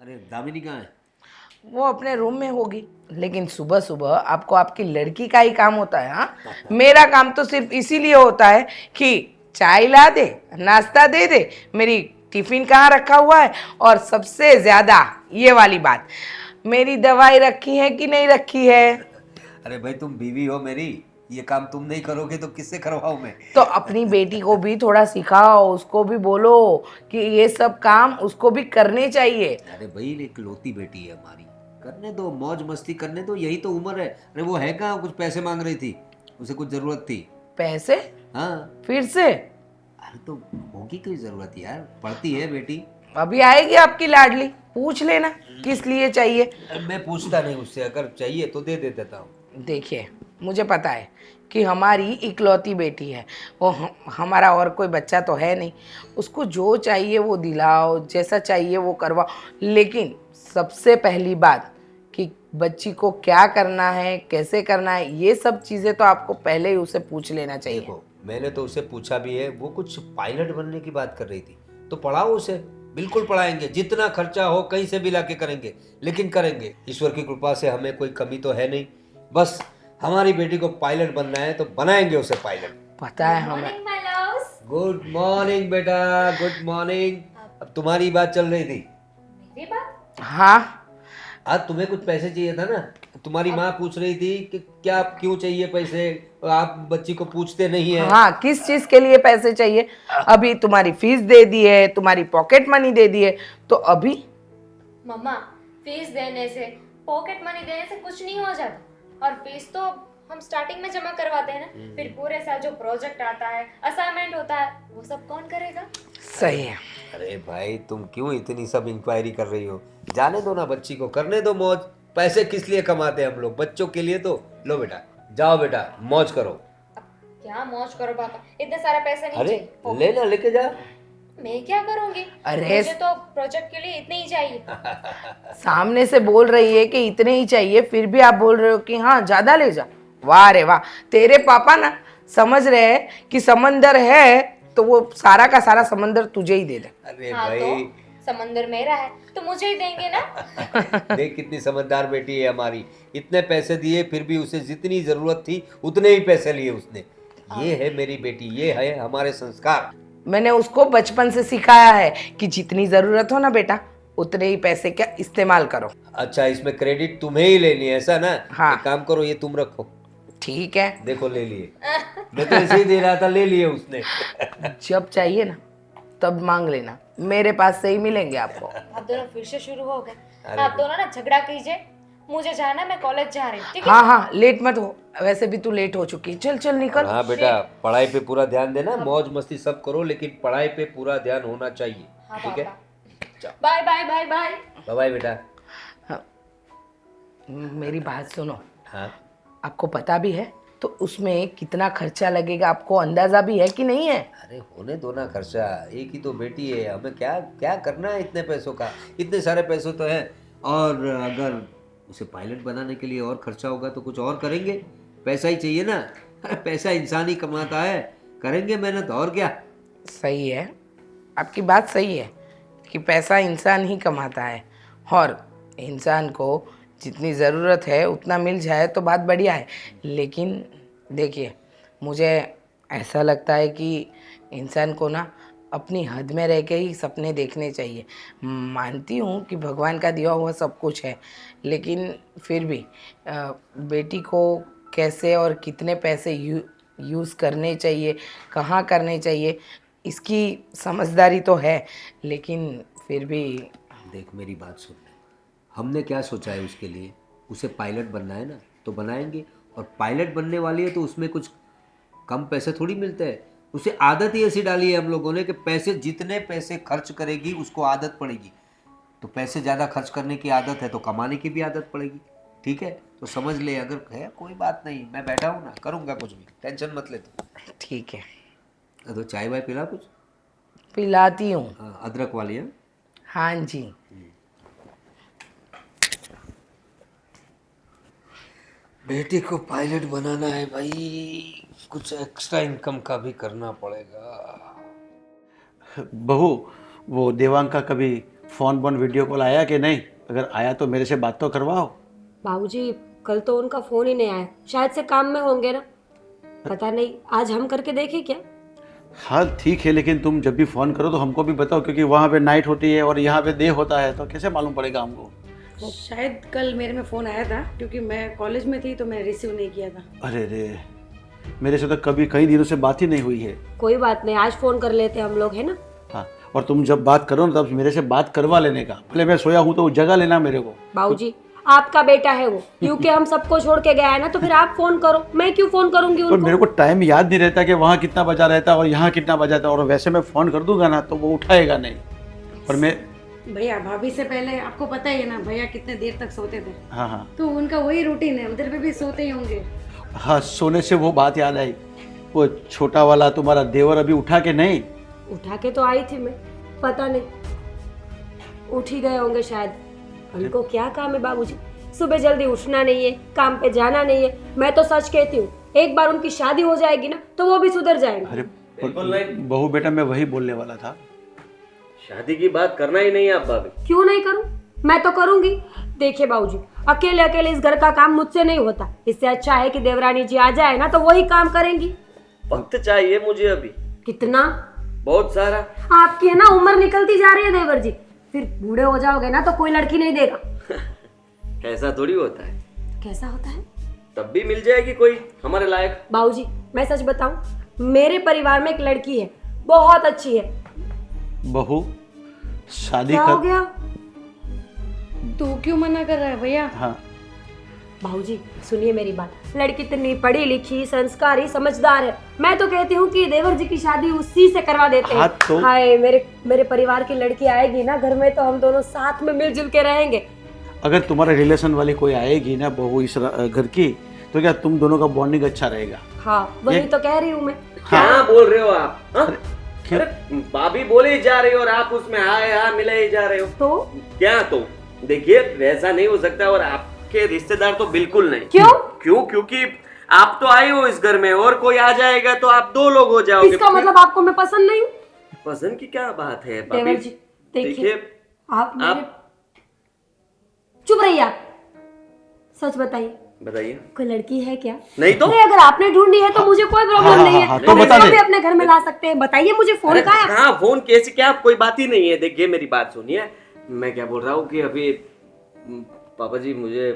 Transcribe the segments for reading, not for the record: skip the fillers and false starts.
अरे दामिनी कहाँ है? वो अपने रूम में होगी। लेकिन सुबह सुबह आपको आपकी लड़की का ही काम होता है। हाँ, मेरा काम तो सिर्फ इसीलिए होता है कि चाय ला दे, नाश्ता दे दे, मेरी टिफिन कहाँ रखा हुआ है, और सबसे ज्यादा ये वाली बात, मेरी दवाई रखी है कि नहीं रखी है। अरे भाई तुम बीवी हो मेरी, ये काम तुम नहीं करोगे तो किससे करवाऊं मैं? तो अपनी बेटी को भी थोड़ा सिखाओ, उसको भी बोलो कि ये सब काम उसको भी करने चाहिए। अरे भाई एक लौती बेटी है हमारी, करने दो, मौज मस्ती करने दो, यही तो उम्र है। अरे वो है कहाँ, कुछ पैसे मांग रही थी, उसे कुछ जरूरत थी। पैसे? हाँ। फिर से? अरे तो होगी कोई जरूरत यार, पढ़ती है बेटी। अभी आएगी आपकी लाडली, पूछ लेना किस लिए चाहिए। मैं पूछता नहीं उससे, अगर चाहिए तो दे देता हूँ। देखिए, मुझे पता है कि हमारी इकलौती बेटी है वो, हमारा और कोई बच्चा तो है नहीं। उसको जो चाहिए वो दिलाओ, जैसा चाहिए वो करवाओ, लेकिन सबसे पहली बात कि बच्ची को क्या करना है, कैसे करना है, ये सब चीज़ें तो आपको पहले ही उसे पूछ लेना चाहिए। देखो मैंने तो उसे पूछा भी है, वो कुछ पायलट बनने की बात कर रही थी, तो पढ़ाओ उसे। बिल्कुल पढ़ाएंगे, जितना खर्चा हो कहीं से भी लाके करेंगे, लेकिन करेंगे। ईश्वर की कृपा से हमें कोई कमी तो है नहीं। बस हमारी बेटी को पायलट बनना है तो बनाएंगे उसे पायलट। पता है हमें। Morning my loves. Good morning बेटा, गुड मॉर्निंग। अब तुम्हारी बात चल रही थी। मेरी बात? हाँ, आज तुम्हें कुछ पैसे चाहिए था ना, तुम्हारी माँ पूछ रही थी कि क्या क्यों चाहिए पैसे, और आप बच्ची को पूछते नहीं है। हाँ, किस चीज़ के लिए पैसे चाहिए? अभी तुम्हारी फीस दे दी है, तुम्हारी पॉकेट मनी दे दी है, तो अभी? मम्मा, फीस देने से, पॉकेट मनी देने से कुछ नहीं हो जाता। और फीस तो हम स्टार्टिंग में जमा करवाते हैं ना, फिर पूरे साल जो प्रोजेक्ट आता है, असाइनमेंट होता है, वो सब कौन करेगा? सही है। अरे भाई तुम क्यों इतनी सब इंक्वायरी कर रही हो? जाने दो ना बच्ची को, करने दो मौज। पैसे किस लिए कमाते हैं हम लोग? बच्चों के लिए तो। लो बेटा, जाओ बेटा मौज करो। अब क्या मौज करो पापा, इतने सारे पैसे नहीं अरे चाहिए। ले ना, लेके जा। मैं क्या करूंगी? अरे मुझे तो प्रोजेक्ट के लिए इतने ही चाहिए। सामने से बोल रही है कि इतने ही चाहिए, फिर भी आप बोल रहे हो कि हाँ ज्यादा ले जा। वाह रे वाह, तेरे पापा ना समझ रहे हैं कि समंदर है तो वो सारा का सारा समंदर तुझे ही दे दे। अरे हाँ भाई तो समंदर मेरा है तो मुझे ही देंगे ना। देख कितनी समझदार बेटी है हमारी। इतने पैसे दिए फिर भी उसे जितनी जरूरत थी उतने ही पैसे लिए उसने। ये है मेरी बेटी, ये है हमारे संस्कार। मैंने उसको बचपन से सिखाया है कि जितनी जरूरत हो ना बेटा, उतने ही पैसे का इस्तेमाल करो। अच्छा इसमें क्रेडिट तुम्हें ही लेनी है ऐसा ना? हाँ। एक काम करो, ये तुम रखो। ठीक है, देखो ले लिए। मैं तो ऐसे ही दे रहा था, ले लिए उसने। जब चाहिए ना तब मांग लेना, मेरे पास से ही मिलेंगे आपको। आप दोनों फिर से शुरू हो गए। आप दोनों ना झगड़ा कीजिए, मुझे जाना, मैं कॉलेज जा रही हूँ, ठीक है? हाँ हाँ, लेट मत हो, वैसे भी तू लेट हो चुकी है। चल चल और निकल। हाँ बेटा, पढ़ाई पे पूरा ध्यान देना, मौज मस्ती सब करो, लेकिन पढ़ाई पे पूरा ध्यान होना चाहिए। हाँ ठीक है, पापा। Bye bye bye bye. Bye bye बेटा। हाँ, मेरी बात सुनो। हाँ आपको पता भी है तो उसमें कितना खर्चा लगेगा, आपको अंदाजा भी है कि नहीं है? अरे होने दो ना खर्चा, एक ही तो बेटी है, हमें क्या क्या करना है इतने पैसों का? इतने सारे पैसे तो हैं। और अगर उसे पायलट बनाने के लिए और खर्चा होगा तो कुछ और करेंगे। पैसा ही चाहिए ना। अरे पैसा इंसान ही कमाता है, करेंगे मेहनत और क्या। सही है, आपकी बात सही है कि पैसा इंसान ही कमाता है, और इंसान को जितनी ज़रूरत है उतना मिल जाए तो बात बढ़िया है। लेकिन देखिए, मुझे ऐसा लगता है कि इंसान को ना अपनी हद में रह के ही सपने देखने चाहिए। मानती हूँ कि भगवान का दिया हुआ सब कुछ है, लेकिन फिर भी बेटी को कैसे और कितने पैसे यूज़ करने चाहिए, कहाँ करने चाहिए, इसकी समझदारी तो है, लेकिन फिर भी। देख मेरी बात सुन, हमने क्या सोचा है उसके लिए? उसे पायलट बनना है ना, तो बनाएंगे। और पायलट बनने वाली है तो उसमें कुछ कम पैसे थोड़ी मिलते हैं। उसे आदत ही ऐसी डाली है हम लोगों ने कि पैसे, जितने पैसे खर्च करेगी उसको आदत पड़ेगी। तो पैसे ज़्यादा खर्च करने की आदत है तो कमाने की भी आदत पड़ेगी। ठीक है, तो समझ ले। अगर है कोई बात नहीं, मैं बैठा हूँ ना, करूँगा कुछ भी, टेंशन मत ले तू। ठीक है, तो चाय वाय पिला कुछ? पिलाती हूँ। हाँ, अदरक वाली है। हाँ जी। बेटी को पायलट बनाना है भाई, कुछ एक्स्ट्रा इनकम का भी करना पड़ेगा। बहू, वो देवांग का कभी फ़ोन बोन वीडियो कॉल आया कि नहीं? अगर आया तो मेरे से बात तो करवाओ। बाबूजी कल तो उनका फोन ही नहीं आया, शायद से काम में होंगे ना, पता नहीं। आज हम करके देखें क्या? हाँ ठीक है, लेकिन तुम जब भी फ़ोन करो तो हमको भी बताओ, क्योंकि वहाँ पे नाइट होती है और यहाँ पे डे होता है, तो कैसे मालूम पड़ेगा हमको? शायद कल मेरे में फ़ोन आया था, क्योंकि मैं कॉलेज में थी तो मैंने रिसीव नहीं किया था। अरे रे, मेरे से तो कभी कई दिनों से बात ही नहीं हुई है। कोई बात नहीं, आज फोन कर लेते हैं हम लोग, है ना। हाँ, और तुम जब बात करो ना तब मेरे से बात करवा लेने का, भले मैं सोया हूँ तो जगह लेना मेरे को। बाबूजी आपका बेटा है वो, क्योंकि हम सबको छोड़ के गया है ना, तो फिर आप फोन करो, मैं क्यों फोन करूंगी पर मेरे उनको? को टाइम याद नहीं रहता कि वहाँ कितना बजा रहता है और यहाँ कितना बजा था, और वैसे मैं फ़ोन कर दूंगा ना तो वो उठाएगा नहीं। और मैं भैया भाभी से पहले आपको पता ही है ना भैया कितने देर तक सोते थे, हाँ हाँ तो उनका वही रूटीन है, उधर पे भी सोते ही होंगे। हाँ, सोने से वो बात याद आई, वो छोटा वाला तुम्हारा देवर अभी उठा के नहीं? उठा के तो आई थी मैं, पता नहीं उठ ही गए होंगे शायद। उनको क्या काम है बाबूजी, सुबह जल्दी उठना नहीं है, काम पे जाना नहीं है। मैं तो सच कहती हूँ, एक बार उनकी शादी हो जाएगी ना तो वो भी सुधर जाएंगे। अरे बहू बेटा, मैं वही बोलने वाला था। शादी की बात करना ही नहीं है आप भाभी। क्यों नहीं करूं, मैं तो करूंगी। देखिए बाबूजी, अकेले अकेले इस घर का काम मुझसे नहीं होता, इससे अच्छा है कि देवरानी जी आ जाए ना तो वही काम करेंगी। वक्त चाहिए मुझे अभी, कितना? बहुत सारा। आपकी है ना उम्र निकलती जा रही है देवर जी, फिर बूढ़े हो जाओगे ना तो कोई लड़की नहीं देगा। ऐसा थोड़ी होता है, कैसा होता है? तब भी मिल जाएगी कोई हमारे लायक। बाबूजी मैं सच बताऊं, मेरे परिवार में एक लड़की है, बहुत अच्छी है। बहू शादी क्या हो कर। गया? तू क्यों मना कर रहा है भैया? हाँ बाबूजी सुनिए मेरी बात, लड़की इतनी पढ़ी लिखी संस्कारी समझदार है, मैं तो कहती हूँ कि देवर जी की शादी उसी से करवा देते हाँ, हैं। तो हाय मेरे परिवार की लड़की आएगी ना घर में तो हम दोनों साथ में मिलजुल के रहेंगे। अगर तुम्हारे रिलेशन वाली कोई आएगी ना बहू इस घर की, तो क्या तुम दोनों का बॉन्डिंग अच्छा रहेगा? हाँ वही ये- तो कह रही हूँ मैं। क्या बोल रहे हो आप? हाँ? क्यों? अरे भाभी बोले ही जा रही हो और आप उसमें हाँ मिले ही जा रहे हो। तो क्या तो? देखिए वैसा नहीं हो सकता, और आपके रिश्तेदार तो बिल्कुल नहीं। क्यों? क्योंकि आप तो आए हो इस घर में, और कोई आ जाएगा तो आप दो लोग हो जाओगे। इसका मतलब आपको मैं पसंद नहीं हूँ? पसंद की क्या बात है देवर भाभी? जी देखिए, आप आप चुप रहिए आप, सच बताइए बताइए। कोई लड़की है क्या? नहीं तो? अगर आपने ढूंढी है तो मुझे कोई प्रॉब्लम हाँ, नहीं है, हाँ, तो हम बता इसको दे। भी अपने घर में ला सकते हैं। बताइए मुझे फोन अरे का है? कहाँ फोन, कैसे, क्या कोई बात ही नहीं है। देखिए मेरी बात सुनिए, मैं क्या बोल रहा हूँ कि अभी पापा जी मुझे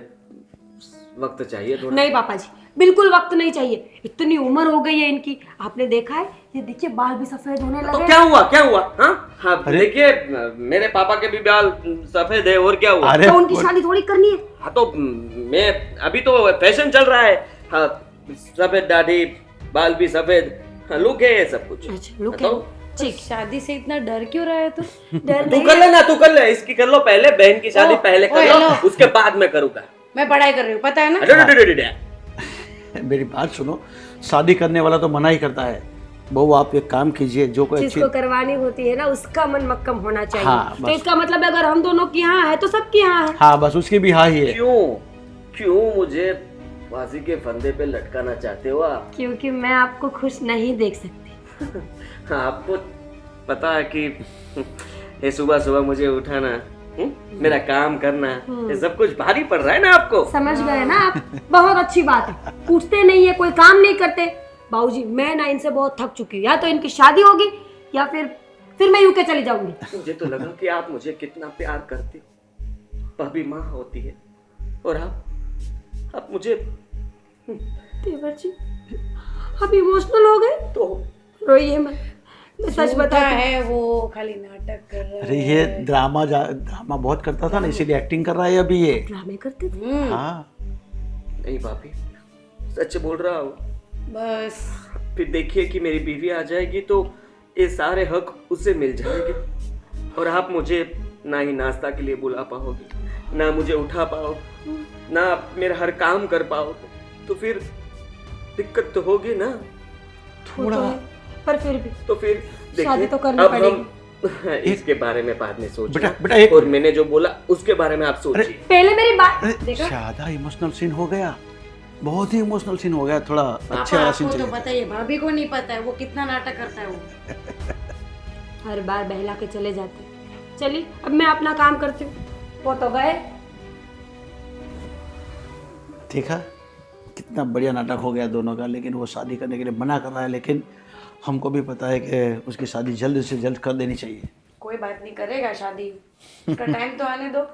वक्त चाहिए थोड़ा। नहीं पापा जी, बिल्कुल वक्त नहीं चाहिए, इतनी उम्र हो गई है इनकी, आपने देखा है ये देखिए बाल भी सफेद होने तो लगे। क्या हुआ, क्या हुआ? हाँ हाँ अरे? देखिए मेरे पापा के भी बाल सफेद है, और क्या हुआ? अरे तो उनकी शादी थोड़ी करनी है। हाँ तो मैं अभी तो फैशन चल रहा है। हाँ सफेद दाढ़ी, बाल भी सफेद, हाँ, लुक है ये सब कुछ। अच्छा लुक बताओ। ठीक, शादी से इतना डर क्यों रहा है तू? डर तू नहीं कर ले ना, तू कर ले, इसकी कर लो पहले, बहन की शादी ओह, पहले ओए, कर लो, लो। उसके बाद मैं करूँगा। मैं पढ़ाई कर रही हूँ, पता है ना? अरे, अरे, अरे, अरे, अरे। मेरी बात सुनो, शादी करने वाला तो मना ही करता है। बहू आप एक काम कीजिए, जो कोई अच्छी जिसको करवानी होती है ना उसका मन मक्कम होना चाहिए। हाँ, तो बस। इसका मतलब अगर हम दोनों की यहाँ है तो सबकी यहाँ है। हाँ बस उसकी भी हाँ ही है। क्यों मुझे फांसी के फंदे पे लटकाना चाहते हो आप? क्योंकि मैं आपको खुश नहीं देख सकती। हाँ, आपको पता है कि ये सुबह सुबह मुझे उठाना, मेरा काम करना, ये सब कुछ भारी पड़ रहा है ना आपको? समझ गए ना आप? बहुत अच्छी बात है, पूछते नहीं है, कोई काम नहीं करते। बाबूजी मैं ना इनसे बहुत थक चुकी हूँ, या तो इनकी शादी होगी या फिर मैं यूके चली जाऊंगी। मुझे तो लगा कि आप मुझे कितना प्यार करती हो, भाभी माँ होती है, और आप मुझे देवर जी आप इमोशनल हो गए? तो रोइए मत, मैं सच झूठा बता है वो, खाली नाटक कर रहा अरे है। ये ड्रामा बहुत करता था ना, इसीलिए एक्टिंग कर रहा है अभी ये। ड्रामे करते थे। हाँ नहीं भाभी, सच बोल रहा हूँ। बस फिर देखिए कि मेरी बीवी आ जाएगी तो ये सारे हक उसे मिल जाएंगे, और आप मुझे ना ही नाश्ता के लिए बुला पाओगे, ना मुझे उठा पाओगे, ना आप मेरा हर काम कर पाओगे, तो फिर दिक्कत तो होगी ना। वो तो है, पर फिर भी तो फिर देखिए, शादी तो करनी अब हम इसके बारे में बाद में बेटा सोचिए, एक और मैंने जो बोला उसके बारे में आप सोचिए। पहले मेरी बात अरे ज्यादा इमोशनल सीन हो गया, बहुत ही इमोशनल सीन हो गया, थोड़ा अच्छे वाला सीन आपको तो चाहिए। पता ही है, भाभी को नहीं पता है वो कितना नाटक करता है वो। हर बार बहला के चले जाते, चलिए अब मैं अपना काम करती हूँ। वो तो गए। देखा कितना बढ़िया नाटक हो गया दोनों का, लेकिन वो शादी करने के लिए मना कर रहा है, लेकिन हमको भी पता है कि उसकी शादी जल्द से जल्द कर देनी चाहिए। कोई बात नहीं, करेगा शादी, उसका टाइम तो आने दो।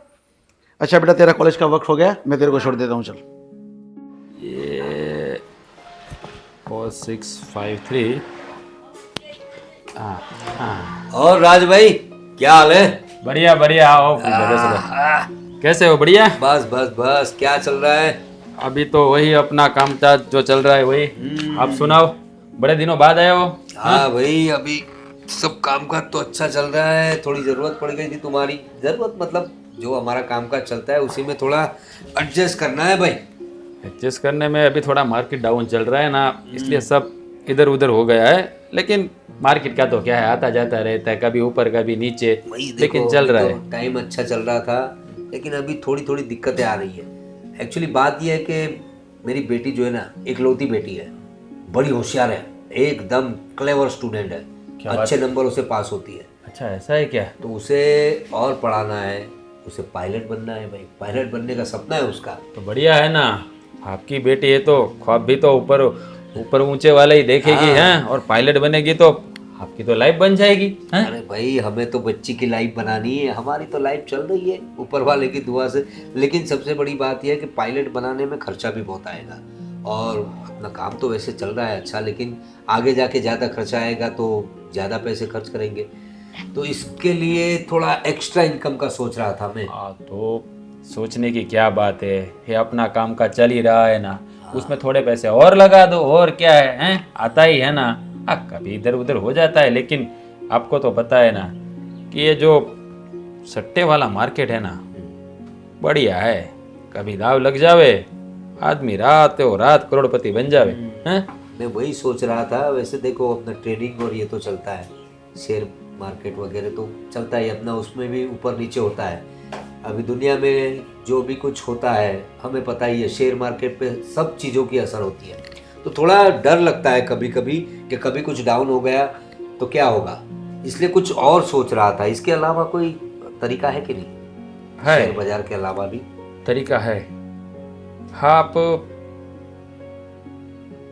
अच्छा बेटा, तेरा कॉलेज का वक्त हो गया, मैं तेरे को छोड़ देता हूँ, चल। ये 4653। और राज भाई क्या हाल है? बढ़िया बढ़िया, आओ कैसे हो? बढ़िया। बस बस बस, क्या चल रहा है? अभी तो वही अपना कामकाज जो चल रहा है वही। आप सुनाओ, बड़े दिनों बाद आए हो। हाँ भाई, अभी सब कामकाज तो अच्छा चल रहा है। थोड़ी जरूरत पड़ गई थी तुम्हारी। जरूरत मतलब जो हमारा कामकाज चलता है उसी में थोड़ा एडजस्ट करना है भाई। एडजस्ट करने में अभी थोड़ा मार्केट डाउन चल रहा है ना, इसलिए सब इधर उधर हो गया है। लेकिन मार्केट का तो क्या है, आता जाता रहता है, कभी ऊपर कभी नीचे, लेकिन चल रहा है। टाइम अच्छा चल रहा था, लेकिन अभी थोड़ी थोड़ी दिक्कतें आ रही है। एक्चुअली बात यह है कि मेरी बेटी जो है ना, इकलौती बेटी है, बड़ी होशियार है, एकदम क्लेवर स्टूडेंट है, अच्छे नंबरों से पास होती है। अच्छा ऐसा है क्या? तो उसे और पढ़ाना है, उसे पायलट बनना है भाई। पायलट बनने का सपना है उसका। तो बढ़िया है ना, आपकी बेटी है तो ख्वाब भी तो ऊपर ऊपर ऊंचे वाले ही देखेगी हैं, और पायलट बनेगी तो आपकी तो लाइफ बन जाएगी हैं? अरे भाई, हमें तो बच्ची की लाइफ बनानी है, हमारी तो लाइफ चल रही है ऊपर वाले की दुआ से। लेकिन सबसे बड़ी बात यह है कि पायलट बनाने में खर्चा भी बहुत आएगा, और अपना काम तो वैसे चल रहा है अच्छा, लेकिन आगे जाके ज़्यादा खर्चा आएगा तो ज़्यादा पैसे खर्च करेंगे। तो इसके लिए थोड़ा एक्स्ट्रा इनकम का सोच रहा था मैं। तो सोचने की क्या बात है, ये अपना काम का चल ही रहा है ना, उसमें थोड़े पैसे और लगा दो, और क्या है, हैं? आता ही है ना। कभी इधर उधर हो जाता है, लेकिन आपको तो पता है ना कि ये जो सट्टे वाला मार्केट है ना, बढ़िया है। कभी दाव लग जावे, आदमी रात करोड़पति बन जावे हैं? मैं वही सोच रहा था। वैसे देखो, अपना ट्रेडिंग और ये तो चलता है, शेयर मार्केट वगैरह तो चलता है अपना, उसमें भी ऊपर नीचे होता है। अभी दुनिया में जो भी कुछ होता है हमें पता ही है, शेयर मार्केट पे सब चीज़ों की असर होती है। तो थोड़ा डर लगता है कभी कभी कि कभी कुछ डाउन हो गया तो क्या होगा, इसलिए कुछ और सोच रहा था। इसके अलावा कोई तरीका है कि नहीं? है, शेयर बाजार के अलावा भी तरीका है। हाँ, आप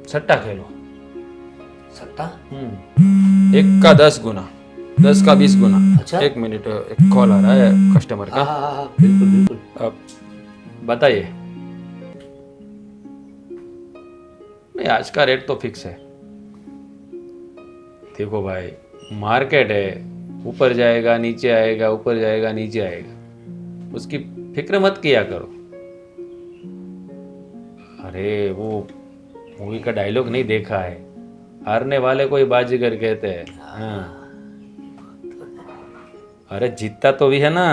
सट्टा खेलो। सट्टा? 1 का 10 गुना, 10 का 20 गुना। अच्छा। 1 मिनट, एक कॉल आ रहा है कस्टमर का। हाँ, बिल्कुल बिल्कुल। अब बताइए। नहीं, आज का रेट तो फिक्स है। देखो भाई, मार्केट है, ऊपर जाएगा नीचे आएगा, ऊपर जाएगा नीचे आएगा, उसकी फिक्र मत किया करो। अरे वो मूवी का डायलॉग नहीं देखा है, हारने वाले को ही बाजीगर कहते हैं। हाँ। अरे जीतता तो भी है ना।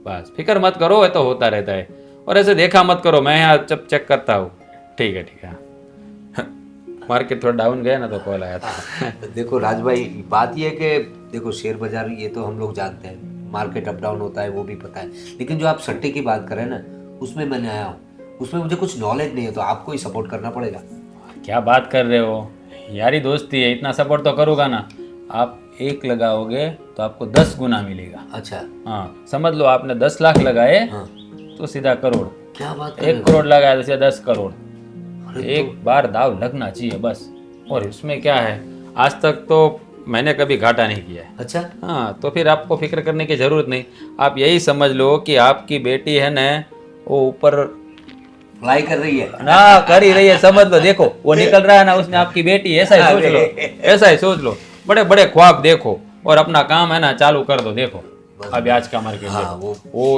बस फिक्र मत करो, ये तो होता रहता है। और ऐसे देखा मत करो, मैं यहाँ जब चेक करता हूँ। ठीक है ठीक है। मार्केट थोड़ा डाउन गया ना तो कॉल आया था। देखो राज भाई, बात ये है कि देखो, शेयर बाजार ये तो हम लोग जानते हैं, मार्केट अप डाउन होता है वो भी पता है। लेकिन जो आप सट्टे की बात करें ना, उसमें मैं नया हूँ, उसमें मुझे कुछ नॉलेज नहीं है, तो आपको ही सपोर्ट करना पड़ेगा। क्या बात कर रहे हो, यारी दोस्ती है, इतना सपोर्ट तो करूँगा ना। आप 1 लगाओगे तो आपको 10 गुना मिलेगा। अच्छा। हाँ, समझ लो आपने 10 लाख लगाए तो सीधा करोड़। क्या बात 1 करोड़ लगाया तो सीधा 10 करोड़। एक बार दाव लगना चाहिए बस। और इसमें क्या है, आज तक तो मैंने कभी घाटा नहीं किया है। अच्छा। हाँ, तो फिर आपको फिक्र करने की ज़रूरत नहीं। आप यही समझ लो कि आपकी बेटी है ना, वो ऊपर फ्लाई कर रही है ना, कर ही रही है, समझ लो। देखो वो निकल रहा है ना, उसने आपकी बेटी, ऐसा ही सोच लो, ऐसा ही सोच लो। बड़े बड़े ख्वाब देखो और अपना काम है ना चालू कर दो। देखो अभी आज का मार्केट। हाँ, वो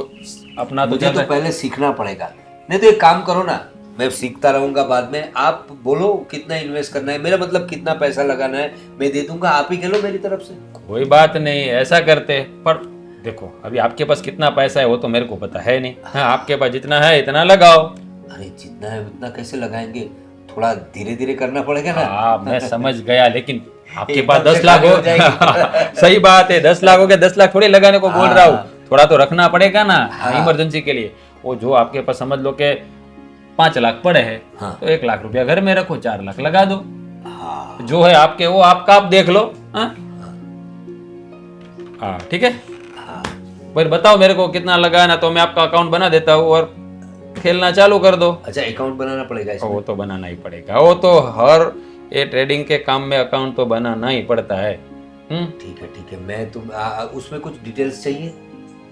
अपना तो मुझे तो पहले सीखना पड़ेगा। नहीं तो एक काम करो ना, मैं सीखता रहूंगा, बाद में आप बोलो कितना इन्वेस्ट करना है, मेरा मतलब कितना पैसा लगाना है, मैं दे दूंगा, आप ही खेलो मेरी तरफ से। कोई बात नहीं, ऐसा करते। पर देखो अभी आपके पास कितना पैसा है वो तो मेरे को पता है नहीं। हाँ, आपके पास जितना है इतना लगाओ। अरे जितना है उतना कैसे लगाएंगे, थोड़ा धीरे धीरे करना पड़ेगा ना। हाँ, मैं समझ गया, लेकिन आपके पास एकदम 10 से लाख हो खाली हो जाएगी। सही बात है, 10 लाख हो गया, 10 लाख थोड़ी लगाने को बोल रहा हूँ, थोड़ा तो रखना पड़ेगा ना इमरजेंसी के लिए। वो जो आपके पास समझ लो कि 5 लाख पड़े हैं, तो 1 लाख रुपया घर में रखो, 4 लाख लगा दो। जो है आपके वो आपका आप देख लो। हाँ? हाँ ठीक है। फिर बताओ मेरे को कितना लगाना, तो मैं आपका अकाउंट बना देता हूँ और खेलना चालू कर दो। अच्छा अकाउंट बनाना पड़ेगा इसमें? वो तो बनाना ही पड़ेगा, वो तो हर ये ट्रेडिंग के काम में अकाउंट तो बनाना ही पड़ता है। ठीक है, मैं उसमें कुछ डिटेल्स चाहिए?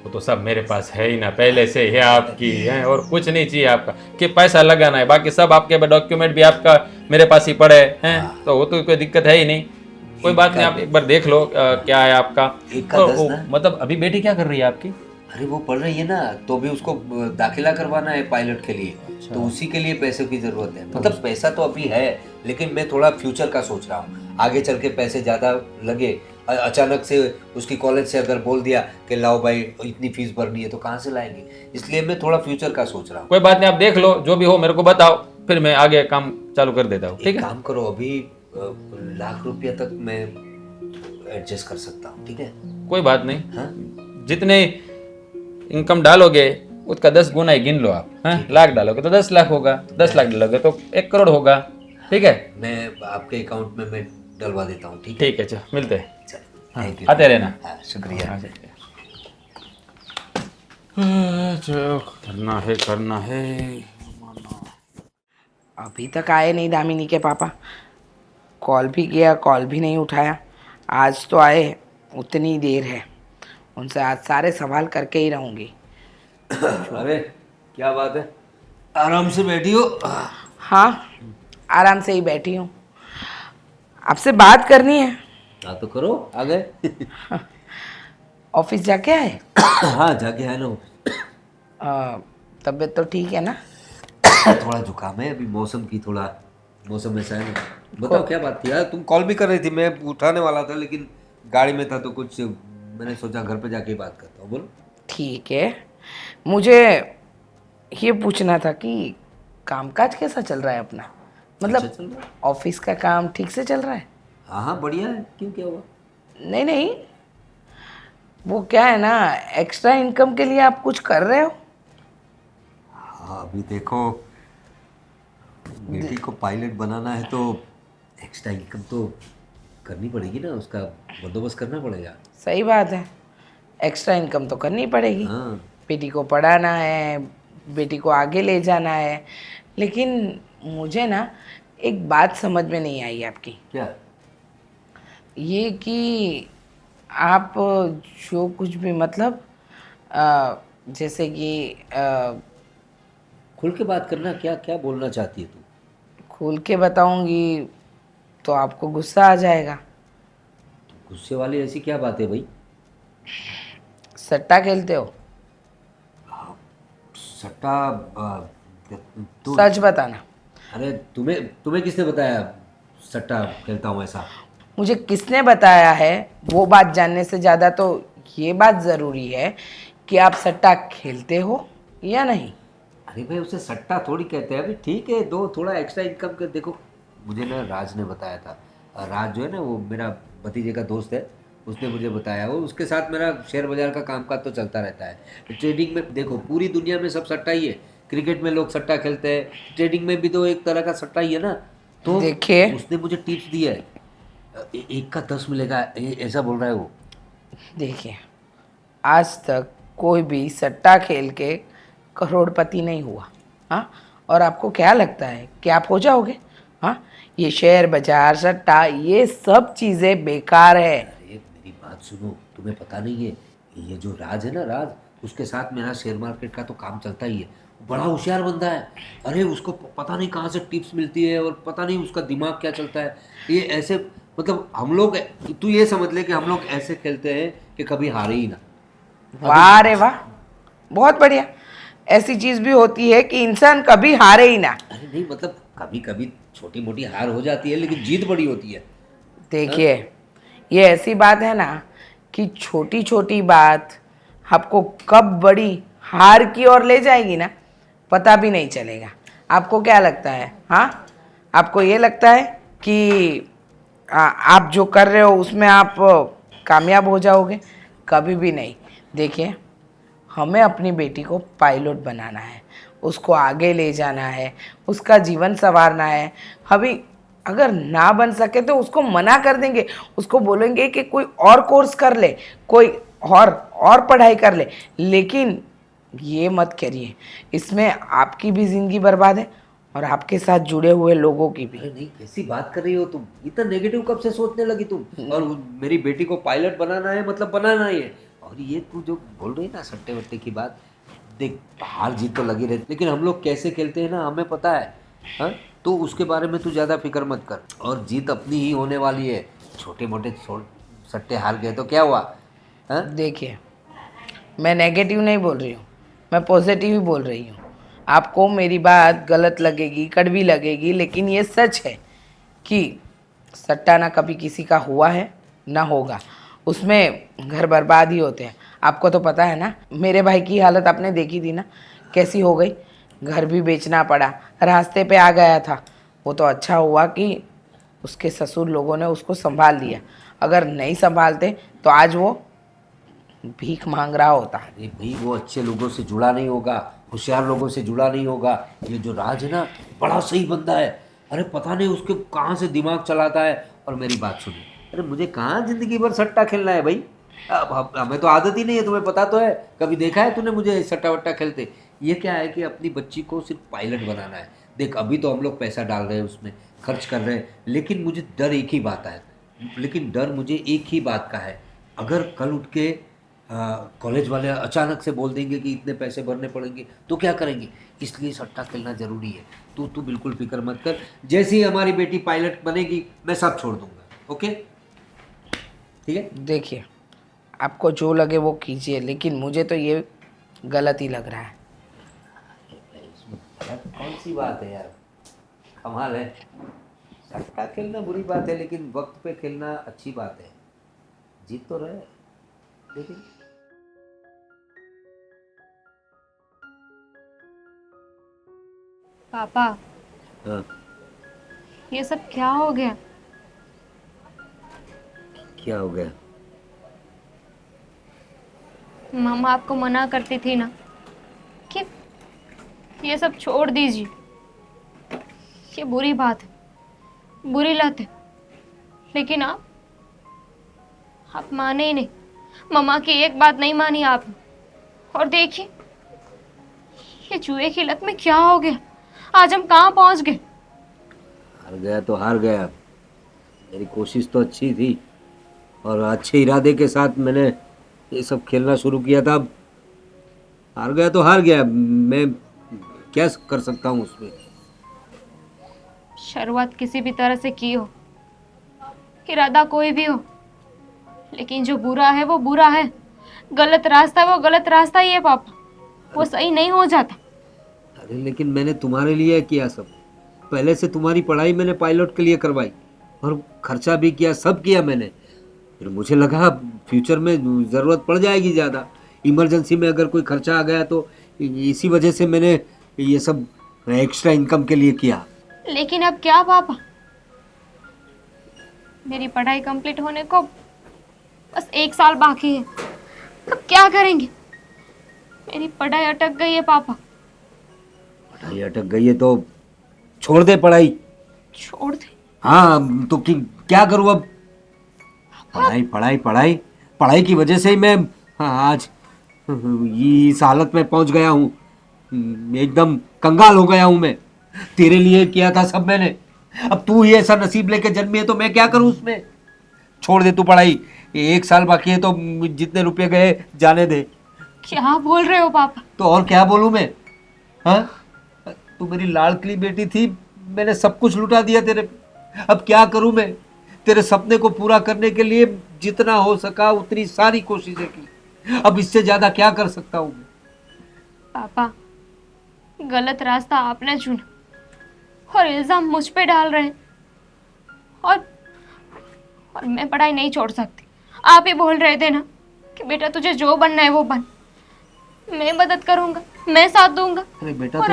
वो तो सब मेरे पास है ही ना, पहले से है आपकी है, और कुछ नहीं चाहिए आपका कि पैसा लगाना है, बाकी सब आपके डॉक्यूमेंट भी आपका मेरे पास ही पड़े हैं, तो वो तो कोई दिक्कत है ही नहीं। कोई बात नहीं, आप एक बार देख लो क्या है आपका। एक का 10 ना? मतलब अभी बेटी क्या कर रही है आपकी? अरे वो पढ़ रही है ना, तो भी उसको दाखिला करवाना है पायलट के लिए। तो उसी के लिए पैसे की जरूरत है। मतलब पैसा तो अभी है, लेकिन मैं थोड़ा फ्यूचर का सोच रहा हूँ। आगे चल के पैसे ज्यादा लगे, अचानक से उसकी कॉलेज से अगर बोल दिया कि लाओ भाई इतनी फीस भरनी है, तो कहाँ से लाएंगे? इसलिए मैं थोड़ा फ्यूचर का सोच रहा हूँ। कोई बात नहीं, आप देख लो, जो भी हो मेरे को बताओ, फिर मैं आगे काम चालू कर देता हूँ। ठीक है, काम करो, अभी लाख रुपया तक मैं एडजस्ट कर सकता हूँ। ठीक है, कोई बात नहीं। हाँ? जितने इनकम डालोगे उसका 10 गुना ही गिन लो आप। हाँ, लाख डालोगे तो 10 लाख होगा, 10 लाख डालोगे तो 1 करोड़ होगा। ठीक है, मैं आपके अकाउंट में मैं डलवा देता हूँ। ठीक ठीक है, चलो मिलते हैं। है, थैंक यू। आते रहना। हाँ, शुक्रिया। जो करना है करना है। अभी तक आए नहीं दामिनी के पापा, कॉल भी किया, कॉल भी नहीं उठाया। आज तो आए, उतनी देर है, उनसे आज सारे सवाल करके ही रहूँगी। अरे क्या बात है, आराम से बैठी हो? हाँ, आराम से ही बैठी हूँ, आपसे बात करनी है। हाँ तो करो, आ गए। ऑफिस जाके आए? हाँ जाके है ना। तबीयत तो ठीक है ना? थोड़ा जुकाम है अभी, मौसम ऐसा है ना। बताओ क्या बात थी यार, तुम कॉल भी कर रही थी, मैं उठाने वाला था लेकिन गाड़ी में था, तो कुछ मैंने सोचा घर पे जाके ही बात करता हूँ। बोलो। ठीक है, मुझे ये पूछना था कि कामकाज कैसा चल रहा है अपना? अच्छा चल मतलब रहा है? ऑफिस का काम ठीक से चल रहा है? हाँ बढ़िया है, क्यों क्या हुआ? नहीं नहीं, वो क्या है ना, एक्स्ट्रा इनकम के लिए आप कुछ कर रहे हो? हाँ अभी देखो, बेटी को पायलट बनाना है तो एक्स्ट्रा इनकम तो करनी पड़ेगी ना, उसका बंदोबस्त करना पड़ेगा। सही बात है, एक्स्ट्रा इनकम तो करनी पड़ेगी। हाँ बेटी को पढ़ाना है, बेटी को आगे ले जाना है, लेकिन मुझे ना एक बात समझ में नहीं आई आपकी, क्या? ये कि आप जो कुछ भी मतलब जैसे कि खुल के बात करना, क्या क्या बोलना चाहती है तू? खोल के बताऊंगी तो आपको गुस्सा आ जाएगा। गुस्से वाली ऐसी क्या बात है भाई? सट्टा खेलते हो? सट्टा? तू? सच बताना। अरे तुम्हें किसने बताया सट्टा खेलता हूँ ऐसा? मुझे किसने बताया है वो बात जानने से ज़्यादा तो ये बात ज़रूरी है कि आप सट्टा खेलते हो या नहीं। अरे भाई उसे सट्टा थोड़ी कहते हैं। अभी ठीक है, दो थोड़ा एक्स्ट्रा इनकम कर। देखो मुझे ना राज ने बताया था, राज जो है ना वो मेरा भतीजे का दोस्त है, उसने मुझे बताया। वो उसके साथ मेरा शेयर बाजार का कामकाज तो चलता रहता है। ट्रेडिंग में देखो पूरी दुनिया में सब सट्टा ही है, क्रिकेट में लोग सट्टा खेलते हैं, ट्रेडिंग में भी तो एक तरह का सट्टा ही है ना। तो देखिए, उसने मुझे टिप्स दिया है, एक का 10 मिलेगा ऐसा बोल रहा है वो। देखिए, आज तक कोई भी सट्टा खेल के करोड़पति नहीं हुआ। हाँ, और आपको क्या लगता है कि आप हो जाओगे? हाँ, ये शेयर बाजार, सट्टा, ये सब चीज़ें बेकार है। अरे मेरी बात सुनो, तुम्हें पता नहीं है, ये जो राज है ना, राज, उसके साथ मेरा शेयर मार्केट का तो काम चलता ही है। बड़ा होशियार बंदा है। अरे उसको पता नहीं कहाँ से टिप्स मिलती है और पता नहीं उसका दिमाग क्या चलता है। ये ऐसे मतलब हम लोग, तू ये समझ ले कि हम लोग ऐसे खेलते हैं कि कभी हारे ही ना। वाह रे वाह, बहुत बढ़िया। ऐसी चीज़ भी होती है कि इंसान कभी हारे ही ना। अरे नहीं मतलब कभी कभी छोटी मोटी हार हो जाती है, लेकिन जीत बड़ी होती है। देखिए, ये ऐसी बात है ना कि छोटी छोटी बात आपको कब बड़ी हार की ओर ले जाएगी ना, पता भी नहीं चलेगा। आपको क्या लगता है? हाँ, आपको ये लगता है कि आप जो कर रहे हो उसमें आप कामयाब हो जाओगे? कभी भी नहीं। देखिए, हमें अपनी बेटी को पायलट बनाना है, उसको आगे ले जाना है, उसका जीवन संवारना है। अभी अगर ना बन सके तो उसको मना कर देंगे, उसको बोलेंगे कि कोई और कोर्स कर ले, कोई और पढ़ाई कर ले, लेकिन ये मत करिए, इसमें आपकी भी ज़िंदगी बर्बाद है और आपके साथ जुड़े हुए लोगों की भी। अरे नहीं, कैसी बात कर रही हो तुम? इतना नेगेटिव कब से सोचने लगी तुम? और मेरी बेटी को पायलट बनाना है मतलब बनाना ही है। और ये तू जो बोल रही है ना सट्टे वट्टे की बात, देख हार जीत तो लगी रहती, लेकिन हम लोग कैसे खेलते हैं ना हमें पता है। हाँ, तो उसके बारे में तू ज़्यादा फिक्र मत कर, और जीत अपनी ही होने वाली है। छोटे मोटे सट्टे हार गए तो क्या हुआ? हाँ, देखिए, मैं नेगेटिव नहीं बोल रही हूँ, मैं पॉजिटिव ही बोल रही हूँ। आपको मेरी बात गलत लगेगी, कड़वी लगेगी, लेकिन ये सच है कि सट्टा ना कभी किसी का हुआ है ना होगा, उसमें घर बर्बाद ही होते हैं। आपको तो पता है ना, मेरे भाई की हालत आपने देखी थी ना, कैसी हो गई। घर भी बेचना पड़ा, रास्ते पे आ गया था। वो तो अच्छा हुआ कि उसके ससुर लोगों ने उसको संभाल लिया, अगर नहीं संभालते तो आज वो भीख मांग रहा होता। अरे भाई वो अच्छे लोगों से जुड़ा नहीं होगा, होशियार लोगों से जुड़ा नहीं होगा। ये जो राज है ना, बड़ा सही बंदा है। अरे पता नहीं उसके कहाँ से दिमाग चलाता है। और मेरी बात सुनो, अरे मुझे कहाँ जिंदगी भर सट्टा खेलना है भाई। अब हमें तो आदत ही नहीं है, तुम्हें पता तो है। कभी देखा है तूने मुझे सट्टा वट्टा खेलते? ये क्या है कि अपनी बच्ची को सिर्फ पायलट बनाना है। देख अभी तो हम लोग पैसा डाल रहे हैं उसमें, खर्च कर रहे हैं, लेकिन मुझे डर एक ही बात है, लेकिन डर मुझे एक ही बात का है, अगर कल उठ के कॉलेज वाले अचानक से बोल देंगे कि इतने पैसे भरने पड़ेंगे तो क्या करेंगे। इसलिए सट्टा खेलना ज़रूरी है। तू बिल्कुल फिक्र मत कर, जैसे ही हमारी बेटी पायलट बनेगी मैं सब छोड़ दूंगा। ओके, ठीक है? देखिए, आपको जो लगे वो कीजिए, लेकिन मुझे तो ये गलत ही लग रहा है। यार कौन सी बात है यार, कमाल है। सट्टा खेलना बुरी बात है, लेकिन वक्त पे खेलना अच्छी बात है। जीत तो रहे, लेकिन पापा, हाँ, ये सब क्या हो गया? क्या हो गया? मामा आपको मना करती थी ना कि ये सब छोड़ दीजिए, ये बुरी बात है, बुरी लत है, लेकिन आप माने ही नहीं। मम्मा की एक बात नहीं मानी आपने, और देखिए ये जुए की लत में क्या हो गया, आज हम कहाँ पहुँच गए। हार गया तो हार गया, मेरी कोशिश तो अच्छी थी और अच्छे इरादे के साथ मैंने ये सब खेलना शुरू किया था। अब हार गया तो हार गया, मैं क्या कर सकता हूँ उसमें। शुरुआत किसी भी तरह से की हो, इरादा कोई भी हो, लेकिन जो बुरा है वो बुरा है, गलत रास्ता है वो गलत रास्ता ही है पापा, वो सही नहीं हो जाता। अरे लेकिन मैंने तुम्हारे लिए किया सब, पहले से तुम्हारी पढ़ाई मैंने पायलट के लिए करवाई और खर्चा भी किया, सब किया मैंने। फिर मुझे लगा फ्यूचर में ज़रूरत पड़ जाएगी ज़्यादा, इमरजेंसी में अगर कोई खर्चा आ गया तो इसी वजह से मैंने ये सब एक्स्ट्रा इनकम के लिए किया। लेकिन अब क्या पापा, मेरी पढ़ाई कंप्लीट होने को बस 1 साल बाकी है, अब क्या करेंगे? मेरी पढ़ाई अटक गई है पापा। पढ़ाई अटक गई है तो छोड़ दे पढ़ाई। छोड़ दे? हाँ तो क्या करूँ अब? पढ़ाई पढ़ाई पढ़ाई पढ़ाई की वजह से ही मैं आज इस हालत में पहुंच गया हूँ, एकदम कंगाल हो गया हूँ मैं। तेरे लिए किया था सब मैंने, अब तू ही ऐसा नसीब लेके जन्मी है तो मैं क्या करूँ उसमें। छोड़ दे तू पढ़ाई, 1 साल बाकी है तो जितने रुपए गए जाने दे। क्या बोल रहे हो पापा? तो और क्या बोलूँ मैं? हाँ, तू मेरी लाडली बेटी थी, मैंने सब कुछ लुटा दिया तेरे पे। अब क्या करूँ मैं? तेरे सपने को पूरा करने के लिए जितना हो सका उतनी सारी कोशिशें की, अब इससे ज्यादा क्या कर सकता हूँ मैं? पापा, गलत रास्ता आपने चुना और इल्जाम मुझ पे डाल रहे हैं, और मैं पढ़ाई नहीं छोड़ सकती। आप ही बोल रहे थे ना कि बेटा तुझे जो बनना है वो बन, मैं मदद करूंगा, मैं साथ दूंगा। अरे बेटा और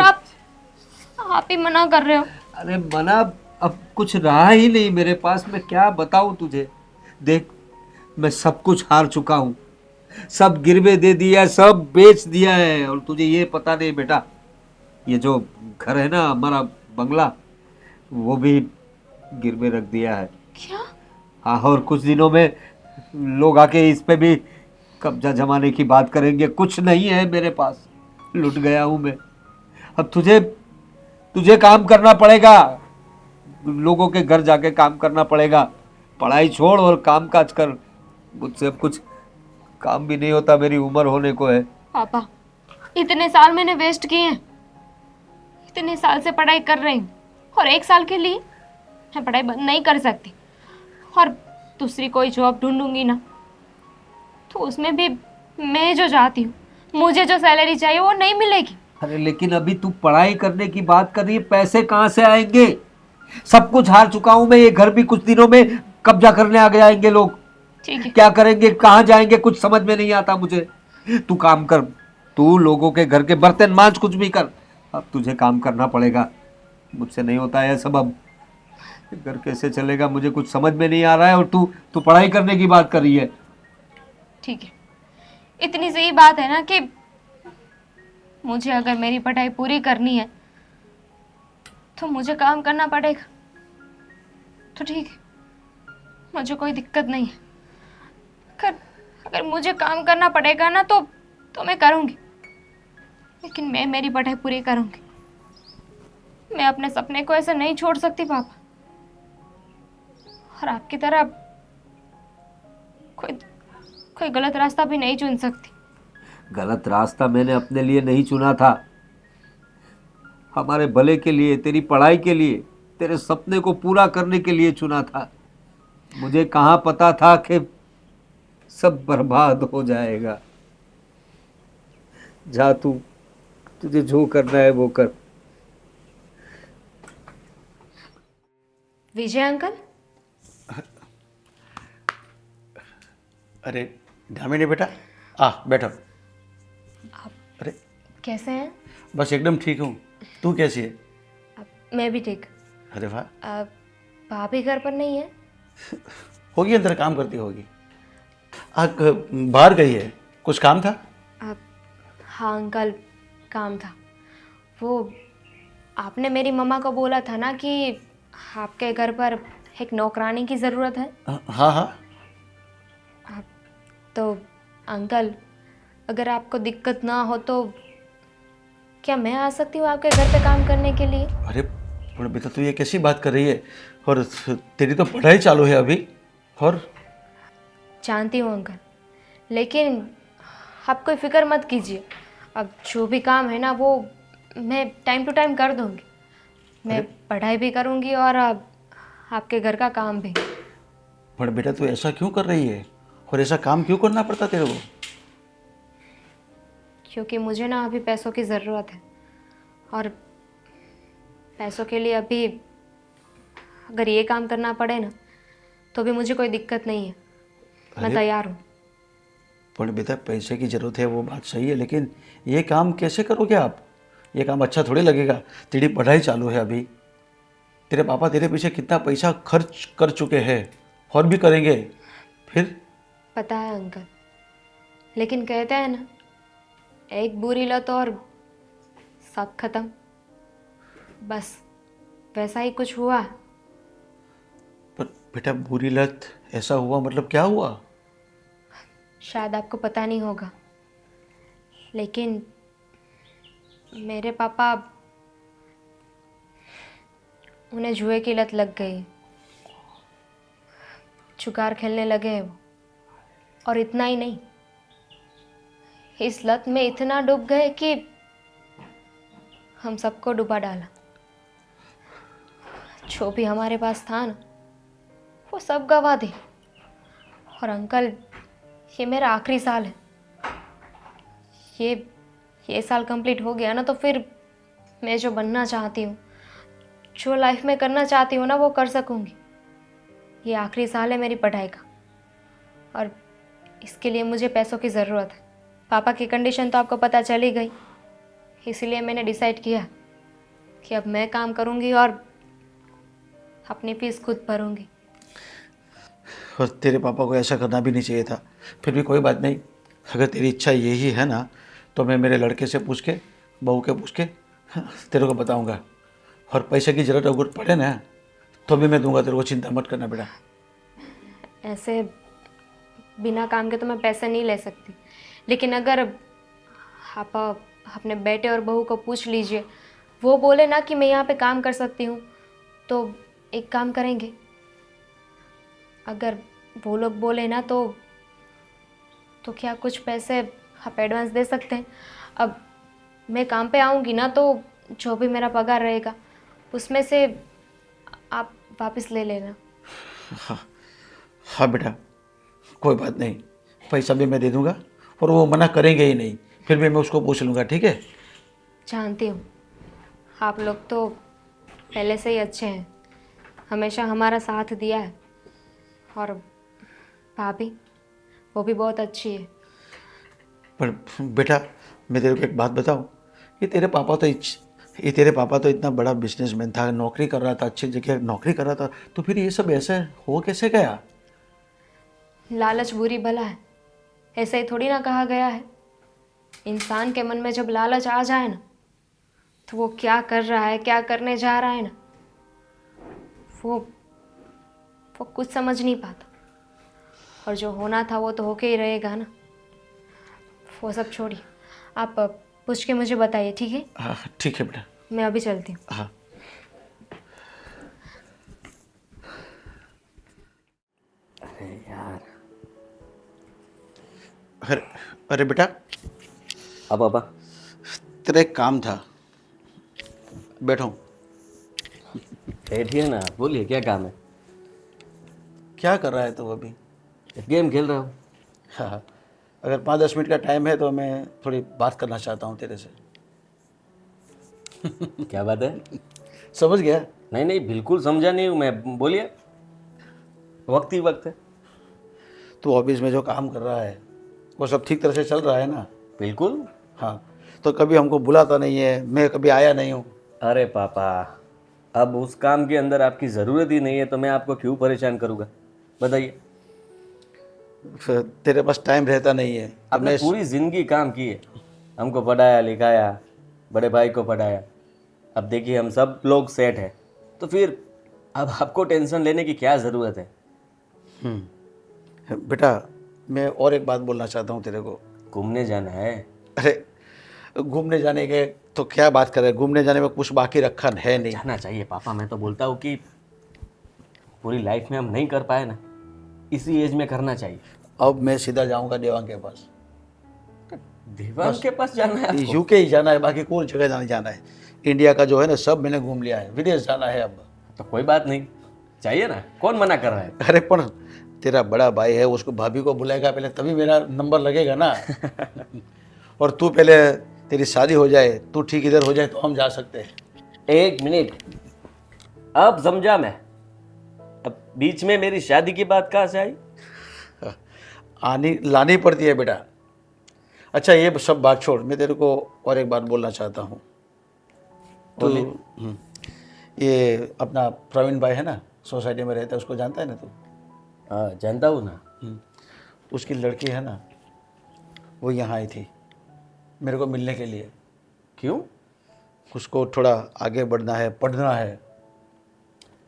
तो आप ही मना कर रहे हो। अरे मना अब कुछ रहा ही नहीं मेरे पास, मैं क्या बताऊं तुझे। देख मैं सब कुछ हार चुका हूँ, सब गिरवे दे दिया, सब बेच दिया है। और तुझे ये पता नहीं बेटा, ये जो घर है ना हमारा बंगला, वो भी गिरवे रख दिया है। क्या? हाँ, और कुछ दिनों में लोग आके इस पे भी कब्जा जमाने की बात करेंगे, कुछ नहीं है मेरे पास, लुट गया हूं मैं। अब तुझे तुझे काम करना पड़ेगा, लोगों के घर जाके काम करना पड़ेगा। पढ़ाई छोड़ और काम काज कर, मुझसे अब कुछ काम भी नहीं होता, मेरी उम्र होने को है। पापा, इतने साल मैंने वेस्ट किए हैं, इतने साल से पढ़ाई कर रही हूँ और 1 साल के लिए मैं पढ़ाई बंद नहीं कर सकती। और दूसरी कोई जॉब ढूंढूंगी ना तो उसमें भी मैं जो चाहती हूँ, मुझे जो सैलरी चाहिए वो नहीं मिलेगी। अरे लेकिन अभी तू पढ़ाई करने की बात कर रही है, पैसे कहाँ से आएंगे? सब कुछ हार चुका हूं मैं, ये घर भी कुछ दिनों में कब्जा करने आ जाएंगे लोग। ठीक है। क्या करेंगे, कहाँ जाएंगे, कुछ समझ में नहीं आता मुझे। तू काम कर, तू लोगों के घर के बर्तन मांज, कुछ भी कर, अब तुझे काम करना पड़ेगा, मुझसे नहीं होता है सब। अब घर कैसे चलेगा मुझे कुछ समझ में नहीं आ रहा है, और तू तू पढ़ाई करने की बात कर रही है। ठीक है, इतनी सही बात है ना कि मुझे अगर मेरी पढ़ाई पूरी करनी है तो मुझे काम करना पड़ेगा, तो ठीक है, मुझे कोई दिक्कत नहीं है। अगर अगर मुझे काम करना पड़ेगा ना तो मैं करूँगी, लेकिन मैं मेरी पढ़ाई पूरी करूँगी। मैं अपने सपने को ऐसे नहीं छोड़ सकती पापा, और आपकी तरह कोई गलत रास्ता भी नहीं चुन सकती। गलत रास्ता मैंने अपने लिए नहीं चुना था, हमारे भले के लिए, तेरी पढ़ाई के लिए, तेरे सपने को पूरा करने के लिए चुना था। मुझे कहाँ पता था कि सब बर्बाद हो जाएगा। जा तू, तुझे जो करना है वो कर। विजय अंकल, अरे दामिनी बेटा, आ बैठो। अरे कैसे हैं? बस एकदम ठीक हूँ, तू कैसी है? मैं भी ठीक। अरे वाह, भाभी घर पर नहीं है? होगी, अंदर काम करती होगी। बाहर गई है, कुछ काम था? हाँ अंकल, काम था। वो आपने मेरी मम्मा को बोला था ना कि आपके घर पर एक नौकरानी की ज़रूरत है। हाँ हाँ। तो अंकल, अगर आपको दिक्कत ना हो तो क्या मैं आ सकती हूँ आपके घर पे काम करने के लिए? अरे पर बेटा, तू ये कैसी बात कर रही है? और तेरी तो पढ़ाई चालू है अभी। और जानती हूँ अंकल, लेकिन आप कोई फिक्र मत कीजिए। अब जो भी काम है ना वो मैं टाइम टू टाइम कर दूँगी। मैं पढ़ाई भी करूँगी और आपके घर का काम भी। पर बेटा, तू ऐसा क्यों कर रही है और ऐसा काम क्यों करना पड़ता तेरे को? क्योंकि मुझे ना अभी पैसों की ज़रूरत है, और पैसों के लिए अभी अगर ये काम करना पड़े ना तो भी मुझे कोई दिक्कत नहीं है, मैं तैयार हूँ। पर बेटा, पैसे की ज़रूरत है वो बात सही है, लेकिन ये काम कैसे करोगे आप? ये काम अच्छा थोड़ी लगेगा। तेरी पढ़ाई चालू है अभी, तेरे पापा तेरे पीछे कितना पैसा खर्च कर चुके हैं और भी करेंगे फिर। पता है अंकल, लेकिन कहते हैं ना, एक बुरी लत और सब खत्म। बस वैसा ही कुछ हुआ। पर बेटा, बुरी लत ऐसा हुआ मतलब क्या हुआ? शायद आपको पता नहीं होगा, लेकिन मेरे पापा, उन्हें जुए की लत लग गई, जुगार खेलने लगे हैं वो। और इतना ही नहीं, इस लत में इतना डूब गए कि हम सबको डुबा डाला। जो भी हमारे पास था ना वो सब गवा दे। और अंकल, ये मेरा आखिरी साल है। ये साल कंप्लीट हो गया ना तो फिर मैं जो बनना चाहती हूँ, जो लाइफ में करना चाहती हूँ ना, वो कर सकूँगी। ये आखिरी साल है मेरी पढ़ाई का, और इसके लिए मुझे पैसों की ज़रूरत है। पापा की कंडीशन तो आपको पता चल ही गई, इसीलिए मैंने डिसाइड किया कि अब मैं काम करूँगी और अपनी फीस खुद भरूँगी। और तेरे पापा को ऐसा करना भी नहीं चाहिए था। फिर भी कोई बात नहीं, अगर तेरी इच्छा यही है ना तो मैं मेरे लड़के से पूछ के, बहू के पूछ के तेरे को बताऊंगा। और पैसे की ज़रूरत अगर पड़े ना तो भी मैं दूंगा तेरे को, चिंता मत करना बेटा। ऐसे बिना काम के तो मैं पैसे नहीं ले सकती। लेकिन अगर आप अपने बेटे और बहू को पूछ लीजिए, वो बोले ना कि मैं यहाँ पे काम कर सकती हूँ, तो एक काम करेंगे। अगर वो लोग बोले ना तो क्या कुछ पैसे आप एडवांस दे सकते हैं? अब मैं काम पे आऊँगी ना, तो जो भी मेरा पगार रहेगा उसमें से आप वापस ले लेना। हाँ हाँ बेटा, कोई बात नहीं, पैसा भी मैं दे दूंगा और वो मना करेंगे ही नहीं, फिर भी मैं उसको पूछ लूँगा, ठीक है? जानती हूँ आप लोग तो पहले से ही अच्छे हैं, हमेशा हमारा साथ दिया है। और भाभी, वो भी बहुत अच्छी है। पर बेटा, मैं तेरे को एक बात बताऊँ, ये तेरे पापा तो इतना बड़ा बिजनेसमैन था, नौकरी कर रहा था, अच्छी जगह नौकरी कर रहा था, तो फिर ये सब ऐसे हो कैसे गया? लालच बुरी भला है, ऐसे ही थोड़ी ना कहा गया है। इंसान के मन में जब लालच आ जाए ना, तो वो क्या कर रहा है, क्या करने जा रहा है ना, वो कुछ समझ नहीं पाता। और जो होना था वो तो होके ही रहेगा ना। वो सब छोड़िए, आप पूछ के मुझे बताइए, ठीक है? हाँ ठीक है बेटा। मैं अभी चलती हूँ। हाँ अरे यार, अरे बेटा, अब पापा तेरा एक काम था, बैठो। बैठिए ना, बोलिए क्या काम है? क्या कर रहा है तू अभी? गेम खेल रहा हूँ। हाँ, अगर 5-10 मिनट का टाइम है तो मैं थोड़ी बात करना चाहता हूँ तेरे से। क्या बात है? समझ गया? नहीं नहीं, बिल्कुल समझा नहीं हूँ मैं, बोलिए, वक्त ही वक्त है। तू ऑफिस में जो काम कर रहा है वो सब ठीक तरह से चल रहा है ना? बिल्कुल। हाँ, तो कभी हमको बुलाता नहीं है, मैं कभी आया नहीं हूँ। अरे पापा, अब उस काम के अंदर आपकी ज़रूरत ही नहीं है तो मैं आपको क्यों परेशान करूँगा, बताइए। फिर तेरे पास टाइम रहता नहीं है। तो आपने मैं पूरी ज़िंदगी काम की है, हमको पढ़ाया लिखाया, बड़े भाई को पढ़ाया, अब देखिए हम सब लोग सेट हैं, तो फिर अब आपको टेंशन लेने की क्या ज़रूरत है? बेटा, मैं और एक बात बोलना चाहता हूँ तेरे को। घूमने जाना है। अरे घूमने जाने के तो क्या बात कर रहे हैं, घूमने जाने में कुछ बाकी रखा है नहीं। जाना चाहिए पापा, मैं तो बोलता हूँ कि पूरी लाइफ में हम नहीं कर पाए ना, इसी एज में करना चाहिए। अब मैं सीधा जाऊँगा देवांग के पास। देवांग के पास जाना है आपको? यूके ही जाना है, बाकी कोई जगह जाना है। इंडिया का जो है ना सब मैंने घूम लिया है, विदेश जाना है अब। तो कोई बात नहीं, चाहिए ना, कौन मना कर रहा है? अरे पर तेरा बड़ा भाई है, उसको भाभी को बुलाएगा पहले तभी मेरा नंबर लगेगा ना। और तू पहले तेरी शादी हो जाए, तू ठीक इधर हो जाए तो हम जा सकते हैं। एक मिनट, अब समझा मैं। अब बीच में मेरी शादी की बात कहाँ से आई? आनी लानी पड़ती है बेटा। अच्छा ये सब बात छोड़, मैं तेरे को और एक बात बोलना चाहता हूँ। तो ये अपना प्रवीण भाई है ना, सोसाइटी में रहता है, उसको जानता है ना तू? हाँ जानता हूँ ना। उसकी लड़की है ना, वो यहाँ आई थी मेरे को मिलने के लिए। क्यों? उसको थोड़ा आगे बढ़ना है, पढ़ना है,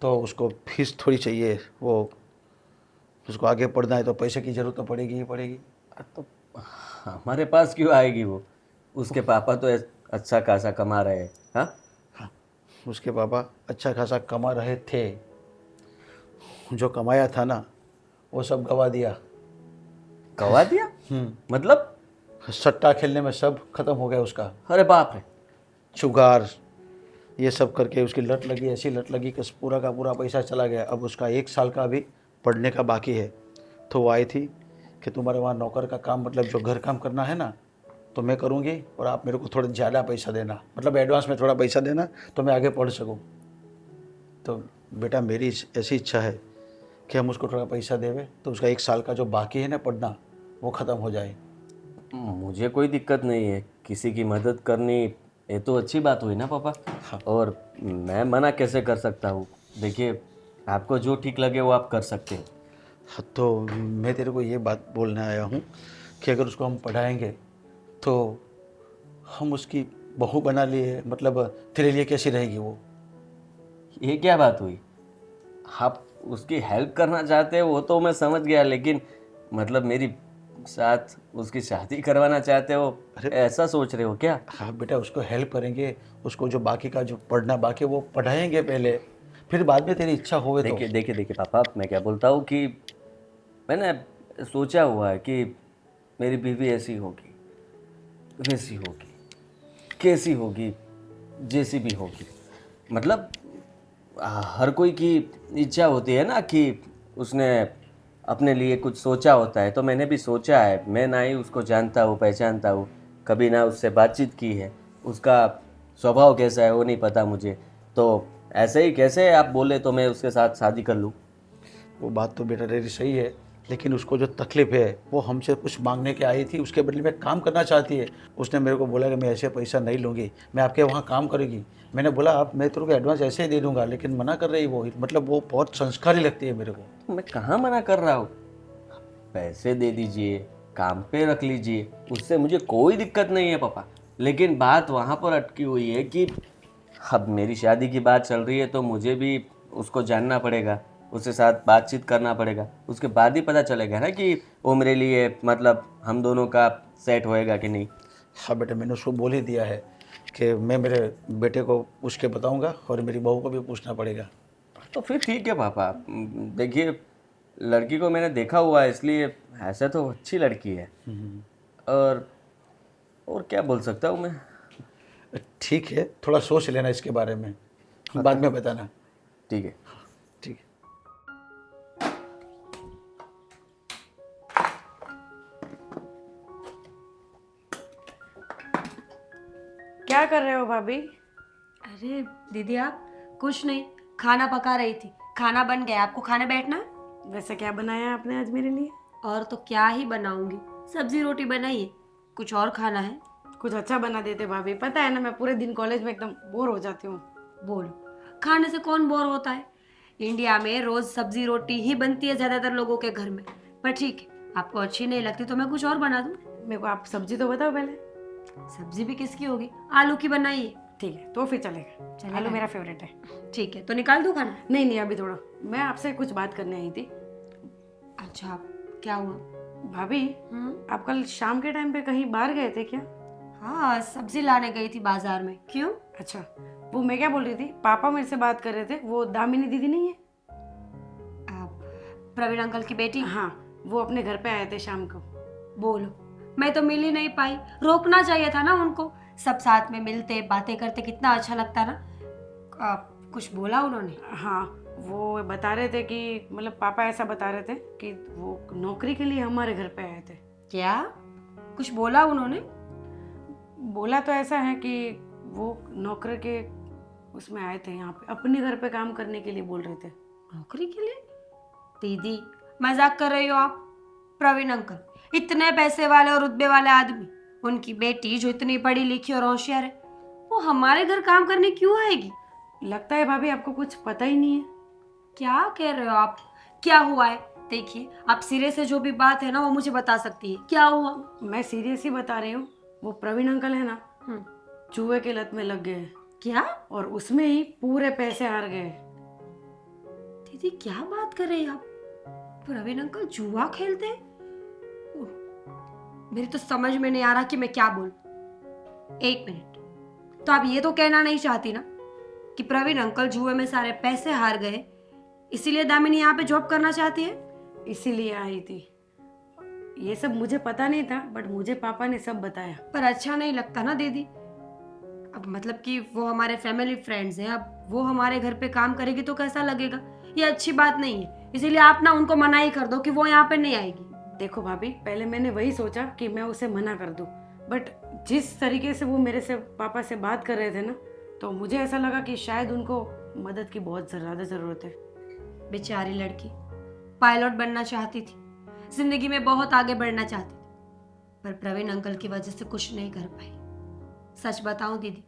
तो उसको फीस थोड़ी चाहिए। वो उसको आगे पढ़ना है तो पैसे की ज़रूरत तो पड़ेगी ही पड़ेगी। तो हमारे पास क्यों आएगी वो? उसके पापा तो अच्छा खासा कमा रहे हैं। हाँ, उसके पापा अच्छा खासा कमा रहे थे, जो कमाया था ना वो सब गवा दिया। गवा दिया? मतलब? सट्टा खेलने में सब खत्म हो गया उसका। अरे बाप रे। शुगर ये सब करके उसकी लत लगी, ऐसी लत लगी कि पूरा का पूरा पैसा चला गया। अब उसका 1 साल का अभी पढ़ने का बाकी है। तो वो आई थी कि तुम्हारे वहाँ नौकर का काम, मतलब जो घर काम करना है ना, तो मैं करूँगी और आप मेरे को थोड़ा ज़्यादा पैसा देना, मतलब एडवांस में थोड़ा पैसा देना तो मैं आगे पढ़ सकूँ। तो बेटा मेरी ऐसी इच्छा है कि हम उसको थोड़ा पैसा देवे तो उसका 1 साल का जो बाकी है ना पढ़ना, वो ख़त्म हो जाए। मुझे कोई दिक्कत नहीं है, किसी की मदद करनी ये तो अच्छी बात हुई ना पापा। हाँ। और मैं मना कैसे कर सकता हूँ? देखिए, आपको जो ठीक लगे वो आप कर सकते हैं। हाँ, तो मैं तेरे को ये बात बोलने आया हूँ कि अगर उसको हम पढ़ाएंगे तो हम उसकी बहू बना लिए, मतलब तेरे लिए कैसी रहेगी वो? ये क्या बात हुई? आप उसकी हेल्प करना चाहते हैं वो तो मैं समझ गया, लेकिन मतलब मेरी साथ उसकी शादी करवाना चाहते हो? ऐसा सोच रहे हो क्या? हाँ बेटा, उसको हेल्प करेंगे, उसको जो बाकी का जो पढ़ना बाकी है वो पढ़ाएंगे पहले, फिर बाद में तेरी इच्छा होवे तो। देखिए पापा, मैं क्या बोलता हूँ कि मैंने सोचा हुआ है कि मेरी बीवी ऐसी होगी, वैसी होगी, कैसी होगी, जैसी भी होगी। मतलब हर कोई की इच्छा होती है ना कि उसने अपने लिए कुछ सोचा होता है, तो मैंने भी सोचा है। मैं ना ही उसको जानता हूँ, पहचानता हूँ, कभी ना उससे बातचीत की है, उसका स्वभाव कैसा है वो नहीं पता मुझे। तो ऐसे ही कैसे आप बोले तो मैं उसके साथ शादी कर लूँ? वो बात तो बेटा तेरी सही है, लेकिन उसको जो तकलीफ है वो हमसे कुछ मांगने के आई थी, उसके बदले में काम करना चाहती है। उसने मेरे को बोला कि मैं ऐसे पैसा नहीं लूँगी, मैं आपके वहाँ काम करेगी। मैंने बोला आप, मैं तेरे को एडवांस ऐसे ही दे दूँगा, लेकिन मना कर रही वो। मतलब वो बहुत संस्कारी लगती है मेरे को। मैं कहाँ मना कर रहा हूँ, पैसे दे दीजिए, काम पे रख लीजिए, उससे मुझे कोई दिक्कत नहीं है पापा। लेकिन बात वहाँ पर अटकी हुई है कि अब मेरी शादी की बात चल रही है, तो मुझे भी उसको जानना पड़ेगा, उसके साथ बातचीत करना पड़ेगा। उसके बाद ही पता चलेगा ना कि वो मेरे लिए, मतलब हम दोनों का सेट होएगा कि नहीं। हाँ बेटा, मैंने उसको बोल ही दिया है कि मैं मेरे बेटे को पूछ के बताऊँगा और मेरी बहू को भी पूछना पड़ेगा। तो फिर ठीक है पापा। देखिए, लड़की को मैंने देखा हुआ है, इसलिए ऐसे तो अच्छी लड़की है। और क्या बोल सकता हूँ मैं। ठीक है, थोड़ा सोच लेना इसके बारे में, बाद में बताना। ठीक है। ठीक है। क्या कर रहे हो भाभी? अरे दीदी आप? कुछ नहीं, खाना पका रही थी। खाना बन गया, आपको खाने बैठना है? वैसे क्या बनाया आपने आज मेरे लिए? और तो क्या ही बनाऊंगी, सब्जी रोटी बनाई है। कुछ और खाना है? कुछ अच्छा बना देते भाभी, पता है ना मैं पूरे दिन कॉलेज में एकदम बोर हो जाती हूँ। बोलो, खाने से कौन बोर होता है? इंडिया में रोज सब्जी रोटी ही बनती है ज्यादातर लोगों के घर में। पर ठीक है, आपको अच्छी नहीं लगती तो मैं कुछ और बना दूं। मेरे को आप सब्जी तो बताओ पहले। सब्जी भी किसकी होगी? आलू की बनाइए। ठीक है, तो फिर चलेगा। चलेगा। आलू मेरा फेवरेट है। ठीक है, तो निकाल दूं खाना? नहीं, अभी थोड़ा, मैं आपसे कुछ बात करने आई थी। अच्छा, क्या हुआ? भाभी, आप कल शाम के टाइम पे कहीं बाहर गए थे क्या? हाँ, सब्जी लाने गई थी बाजार में। क्यों? अच्छा, वो मैं क्या बोल रही थी, पापा मेरे से बात कर रहे थे, वो दामिनी दीदी नहीं है? आप प्रवीण अंकल की बेटी? हाँ, वो अपने घर पे आए थे शाम को। बोलो, मैं तो मिल ही नहीं पाई। रोकना चाहिए था ना उनको। सब साथ में मिलते बातें करते कितना अच्छा लगता ना। कुछ बोला उन्होंने? हाँ, वो बता रहे थे कि मतलब पापा ऐसा बता रहे थे कि वो नौकरी के लिए हमारे घर पे आए थे। क्या कुछ बोला उन्होंने? बोला तो ऐसा है कि वो नौकर के उसमें आए थे, यहाँ पे अपने घर पे काम करने के लिए बोल रहे थे। नौकरी के लिए? दीदी मजाक कर रही हो आप? प्रवीण अंकल इतने पैसे वाले और रुतबे वाले आदमी, उनकी बेटी जो इतनी पढ़ी लिखी और होशियार है, वो हमारे घर काम करने क्यों आएगी? लगता है भाभी आपको कुछ पता ही नहीं है। क्या कह रहे हो आप? क्या हुआ है? देखिए, आप सिरे से जो भी बात है ना वो मुझे बता सकती है। क्या हुआ? मैं सीरियस ही बता रही हूँ। वो प्रवीण अंकल है ना, जुए के लत में लग गए। क्या? और उसमें ही पूरे पैसे हार गए। दीदी क्या बात कर रहे हैं आप? प्रवीण अंकल जुआ खेलते हैं? मेरी तो समझ में नहीं आ रहा कि मैं क्या बोलूं। एक मिनट, तो आप ये तो कहना नहीं चाहती ना कि प्रवीण अंकल जुए में सारे पैसे हार गए, इसीलिए दामिनी यहाँ पे जॉब करना चाहती है? इसीलिए आई थी। ये सब मुझे पता नहीं था, बट मुझे पापा ने सब बताया। पर अच्छा नहीं लगता ना दीदी। अब मतलब कि वो हमारे फैमिली फ्रेंड्स हैं, अब वो हमारे घर पे काम करेगी तो कैसा लगेगा? ये अच्छी बात नहीं है। इसीलिए आप ना उनको मना ही कर दो कि वो यहाँ पे नहीं आएगी। देखो भाभी, पहले मैंने वही सोचा कि मैं उसे मना कर दूं, बट जिस तरीके से वो मेरे से पापा से बात कर रहे थे ना, तो मुझे ऐसा लगा कि शायद उनको मदद की बहुत ज़्यादा ज़रूरत है। बेचारी लड़की पायलट बनना चाहती थी, जिंदगी में बहुत आगे बढ़ना चाहती थी, पर प्रवीण अंकल की वजह से कुछ नहीं कर पाई। सच बताऊं दीदी,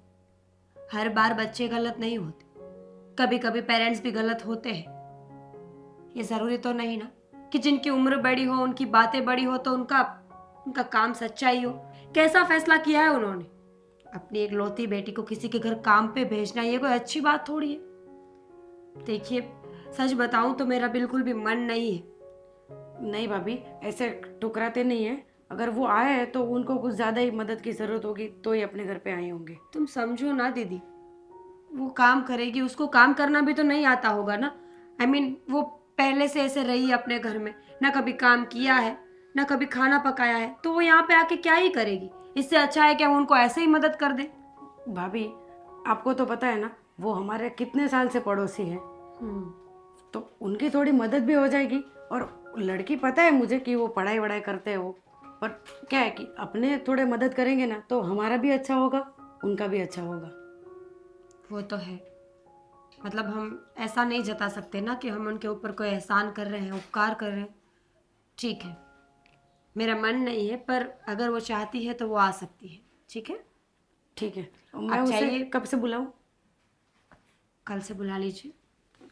हर बार बच्चे गलत नहीं होते, कभी कभी पेरेंट्स भी गलत होते हैं। ये जरूरी तो नहीं ना कि जिनकी उम्र बड़ी हो, उनकी बातें बड़ी हो, तो उनका काम सच्चा ही हो। कैसा फैसला किया है उन्होंने? अपनी एक लौती बेटी को किसी के घर काम पे भेजना, ये कोई अच्छी बात थोड़ी है। देखिए, सच बताऊं तो मेरा बिल्कुल भी मन नहीं है। नहीं भाभी, ऐसे ठुकराते नहीं है। अगर वो आए हैं तो उनको कुछ ज़्यादा ही मदद की ज़रूरत होगी तो ही अपने घर पे आए होंगे। तुम समझो ना दीदी, वो काम करेगी, उसको काम करना भी तो नहीं आता होगा ना। वो पहले से ऐसे रही है अपने घर में, ना कभी काम किया है ना कभी खाना पकाया है, तो वो यहाँ पे आके क्या ही करेगी। इससे अच्छा है कि हम उनको ऐसे ही मदद कर दें। भाभी, आपको तो पता है ना, वो हमारे कितने साल से पड़ोसी है, तो उनकी थोड़ी मदद भी हो जाएगी। और लड़की पता है मुझे कि वो पढ़ाई वढ़ाई करते हैं वो, पर क्या है कि अपने थोड़े मदद करेंगे ना तो हमारा भी अच्छा होगा, उनका भी अच्छा होगा। वो तो है, मतलब हम ऐसा नहीं जता सकते ना कि हम उनके ऊपर कोई एहसान कर रहे हैं, उपकार कर रहे हैं। ठीक है, मेरा मन नहीं है, पर अगर वो चाहती है तो वो आ सकती है। ठीक है, ठीक है, मैं आप उसे चाहिए? कब से बुलाऊं? कल से बुला लीजिए,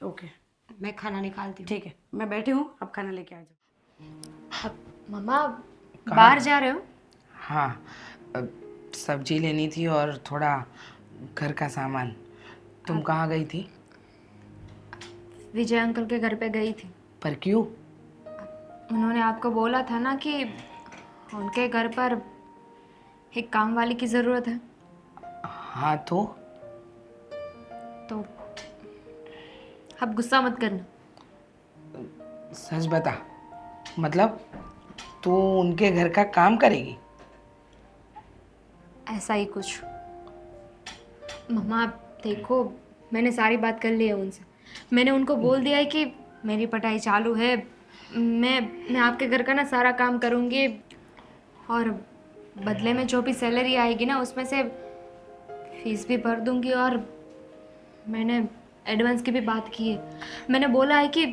ओके, मैं खाना निकालती हूँ। ठीक है, मैं बैठी हूँ, आप खाना लेके आ जाओ। अब मम्मा बाहर जा रहे हो? हाँ, सब्जी लेनी थी और थोड़ा घर का सामान। तुम कहाँ गई थी? विजय अंकल के घर पे गई थी। पर क्यों? उन्होंने आपको बोला था ना कि उनके घर पर एक काम वाली की ज़रूरत है। हाँ तो अब गुस्सा मत करना। सच बता, मतलब तू उनके घर का काम करेगी? ऐसा ही कुछ। मम्मा देखो, मैंने सारी बात कर ली है उनसे। मैंने उनको बोल दिया है कि मेरी पढ़ाई चालू है, मैं आपके घर का ना सारा काम करूँगी और बदले में जो भी सैलरी आएगी ना उसमें से फीस भी भर दूँगी। और मैंने एडवांस की भी बात की है। मैंने बोला है कि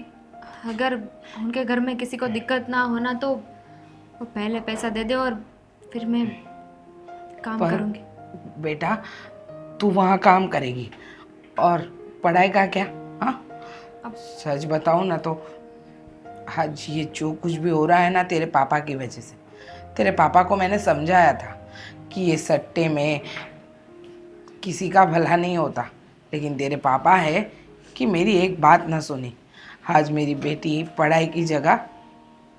अगर उनके घर में किसी को दिक्कत ना होना तो वो पहले पैसा दे दे और फिर मैं काम पर करूँगी। बेटा, तू वहाँ काम करेगी और पढ़ाई का क्या? हाँ, अब सच बताऊँ ना तो आज ये जो कुछ भी हो रहा है ना तेरे पापा की वजह से। तेरे पापा को मैंने समझाया था कि ये सट्टे में किसी का भला नहीं होता, लेकिन तेरे पापा है कि मेरी एक बात ना सुनी। आज मेरी बेटी पढ़ाई की जगह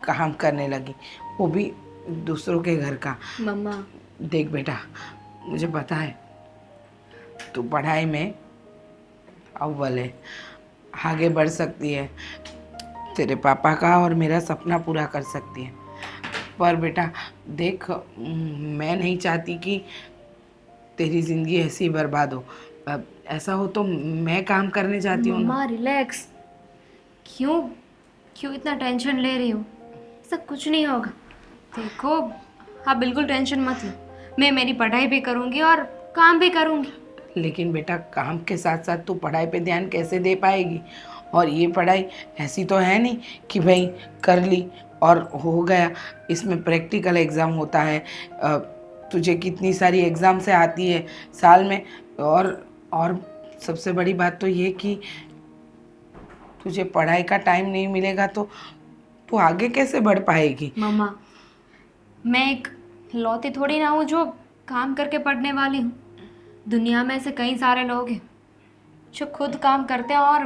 काम करने लगी, वो भी दूसरों के घर का। मम्मा देख बेटा, मुझे पता है तू पढ़ाई में अव्वल है, आगे बढ़ सकती है, तेरे पापा का और मेरा सपना पूरा कर सकती है। पर बेटा देख, मैं नहीं चाहती कि तेरी ज़िंदगी ऐसी बर्बाद हो। अब ऐसा हो तो मैं काम करने जाती हूँ ना। मम्मा रिलैक्स। क्यों क्यों इतना टेंशन ले रही हो? ऐसा कुछ नहीं होगा। देखो, आप बिल्कुल टेंशन मत लो। मैं मेरी पढ़ाई भी करूँगी और काम भी करूँगी। लेकिन बेटा, काम के साथ साथ तू पढ़ाई पे ध्यान कैसे दे पाएगी? और ये पढ़ाई ऐसी तो है नहीं कि भाई कर ली और हो गया। इसमें प्रैक्टिकल एग्ज़ाम होता है, तुझे कितनी सारी एग्ज़ाम से आती है साल में। और सबसे बड़ी बात तो ये कि तुझे पढ़ाई का टाइम नहीं मिलेगा तो तू आगे कैसे बढ़ पाएगी? मम्मा, मैं एक लौती थोड़ी ना हूँ जो काम करके पढ़ने वाली हूँ। दुनिया में ऐसे कई सारे लोग हैं जो खुद काम करते हैं और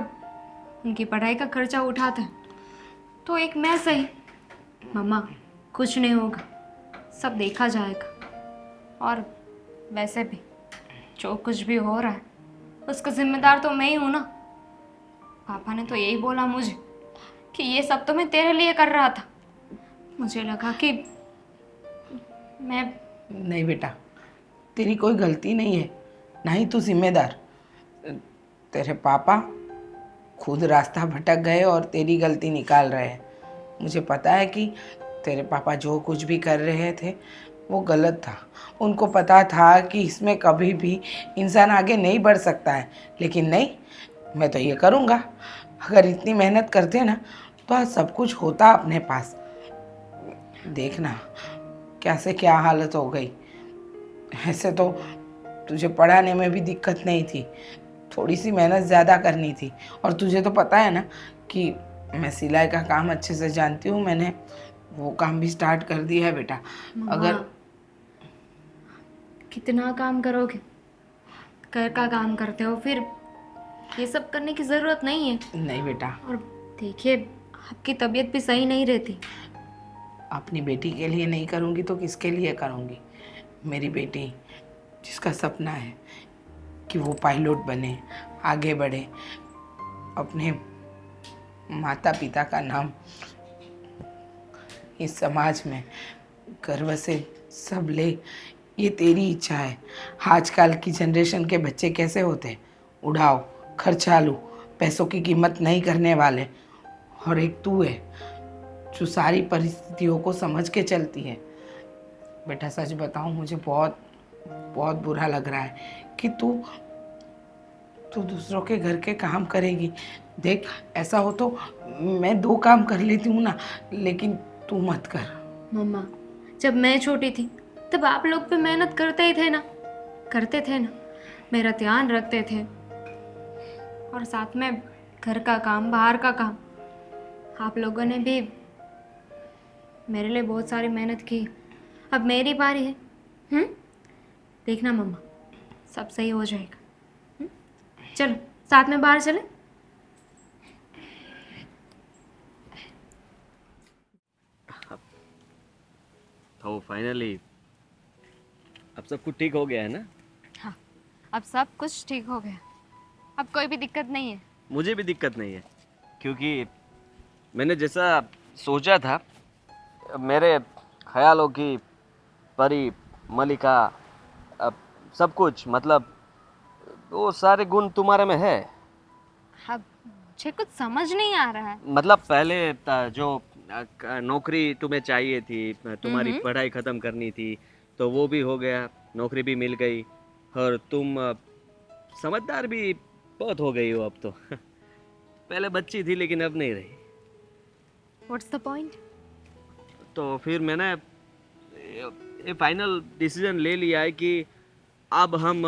उनकी पढ़ाई का खर्चा उठाते हैं। तो एक मैं सही। मम्मा, कुछ नहीं होगा, सब देखा जाएगा। और वैसे भी जो कुछ भी हो रहा है उसका जिम्मेदार तो मैं ही हूँ ना। पापा ने तो यही बोला मुझे कि ये सब तो मैं तेरे लिए कर रहा था। मुझे लगा कि मैं नहीं बेटा, तेरी कोई गलती नहीं है, ना ही तू जिम्मेदार। तेरे पापा खुद रास्ता भटक गए और तेरी गलती निकाल रहे हैं। मुझे पता है कि तेरे पापा जो कुछ भी कर रहे थे वो गलत था। उनको पता था कि इसमें कभी भी इंसान आगे नहीं बढ़ सकता है, लेकिन नहीं, मैं तो ये करूँगा। अगर इतनी मेहनत करते ना तो आज सब कुछ होता अपने पास। देखना कैसे क्या हालत हो गई। ऐसे तो तुझे पढ़ाने में भी दिक्कत नहीं थी, थोड़ी सी मेहनत ज़्यादा करनी थी। और तुझे तो पता है ना कि मैं सिलाई का काम अच्छे से जानती हूँ, मैंने वो काम भी स्टार्ट कर दिया है बेटा। अगर कितना काम करोगे? घर का काम करते हो, फिर ये सब करने की ज़रूरत नहीं है। नहीं बेटा। और देखिए, आपकी तबीयत भी सही नहीं रहती। अपनी बेटी के लिए नहीं करूँगी तो किसके लिए करूँगी? मेरी बेटी जिसका सपना है कि वो पायलट बने, आगे बढ़े, अपने माता पिता का नाम इस समाज में गर्व से सब ले, ये तेरी इच्छा है। आजकल की जनरेशन के बच्चे कैसे होते हैं? उड़ाओ, खर्चालू, पैसों की कीमत नहीं करने वाले। और एक तू है जो सारी परिस्थितियों को समझ के चलती है। बेटा सच बताऊं, मुझे बहुत बहुत बुरा लग रहा है कि तू दूसरों के घर के काम करेगी। देख, ऐसा हो तो मैं 2 काम कर लेती हूँ ना, लेकिन तू मत कर। मम्मा, जब मैं छोटी थी तब आप लोग भी मेहनत करते ही थे ना, करते थे ना, मेरा ध्यान रखते थे, और साथ में घर का काम, बाहर का काम। आप लोगों ने भी मेरे लिए बहुत सारी मेहनत की। अब मेरी बारी है। देखना मम्मा, सब सही हो जाएगा। चलो साथ में बाहर चले। तो फाइनली अब सब कुछ ठीक हो गया है ना? हाँ, अब सब कुछ ठीक हो गया। अब कोई भी दिक्कत नहीं है। मुझे भी दिक्कत नहीं है, क्योंकि मैंने जैसा सोचा था, मेरे ख्यालों की परी, मलिका, अब सब कुछ, मतलब वो सारे गुण तुम्हारे में है। अब मुझे कुछ समझ नहीं आ रहा है। मतलब पहले जो नौकरी तुम्हें चाहिए थी, तुम्हारी पढ़ाई ख़त्म करनी थी, तो वो भी हो गया, नौकरी भी मिल गई, और तुम समझदार भी बहुत हो गई हो अब तो। पहले बच्ची थी लेकिन अब नहीं रही। What's the point? तो फिर मैंने ये फाइनल डिसीजन ले लिया है कि अब हम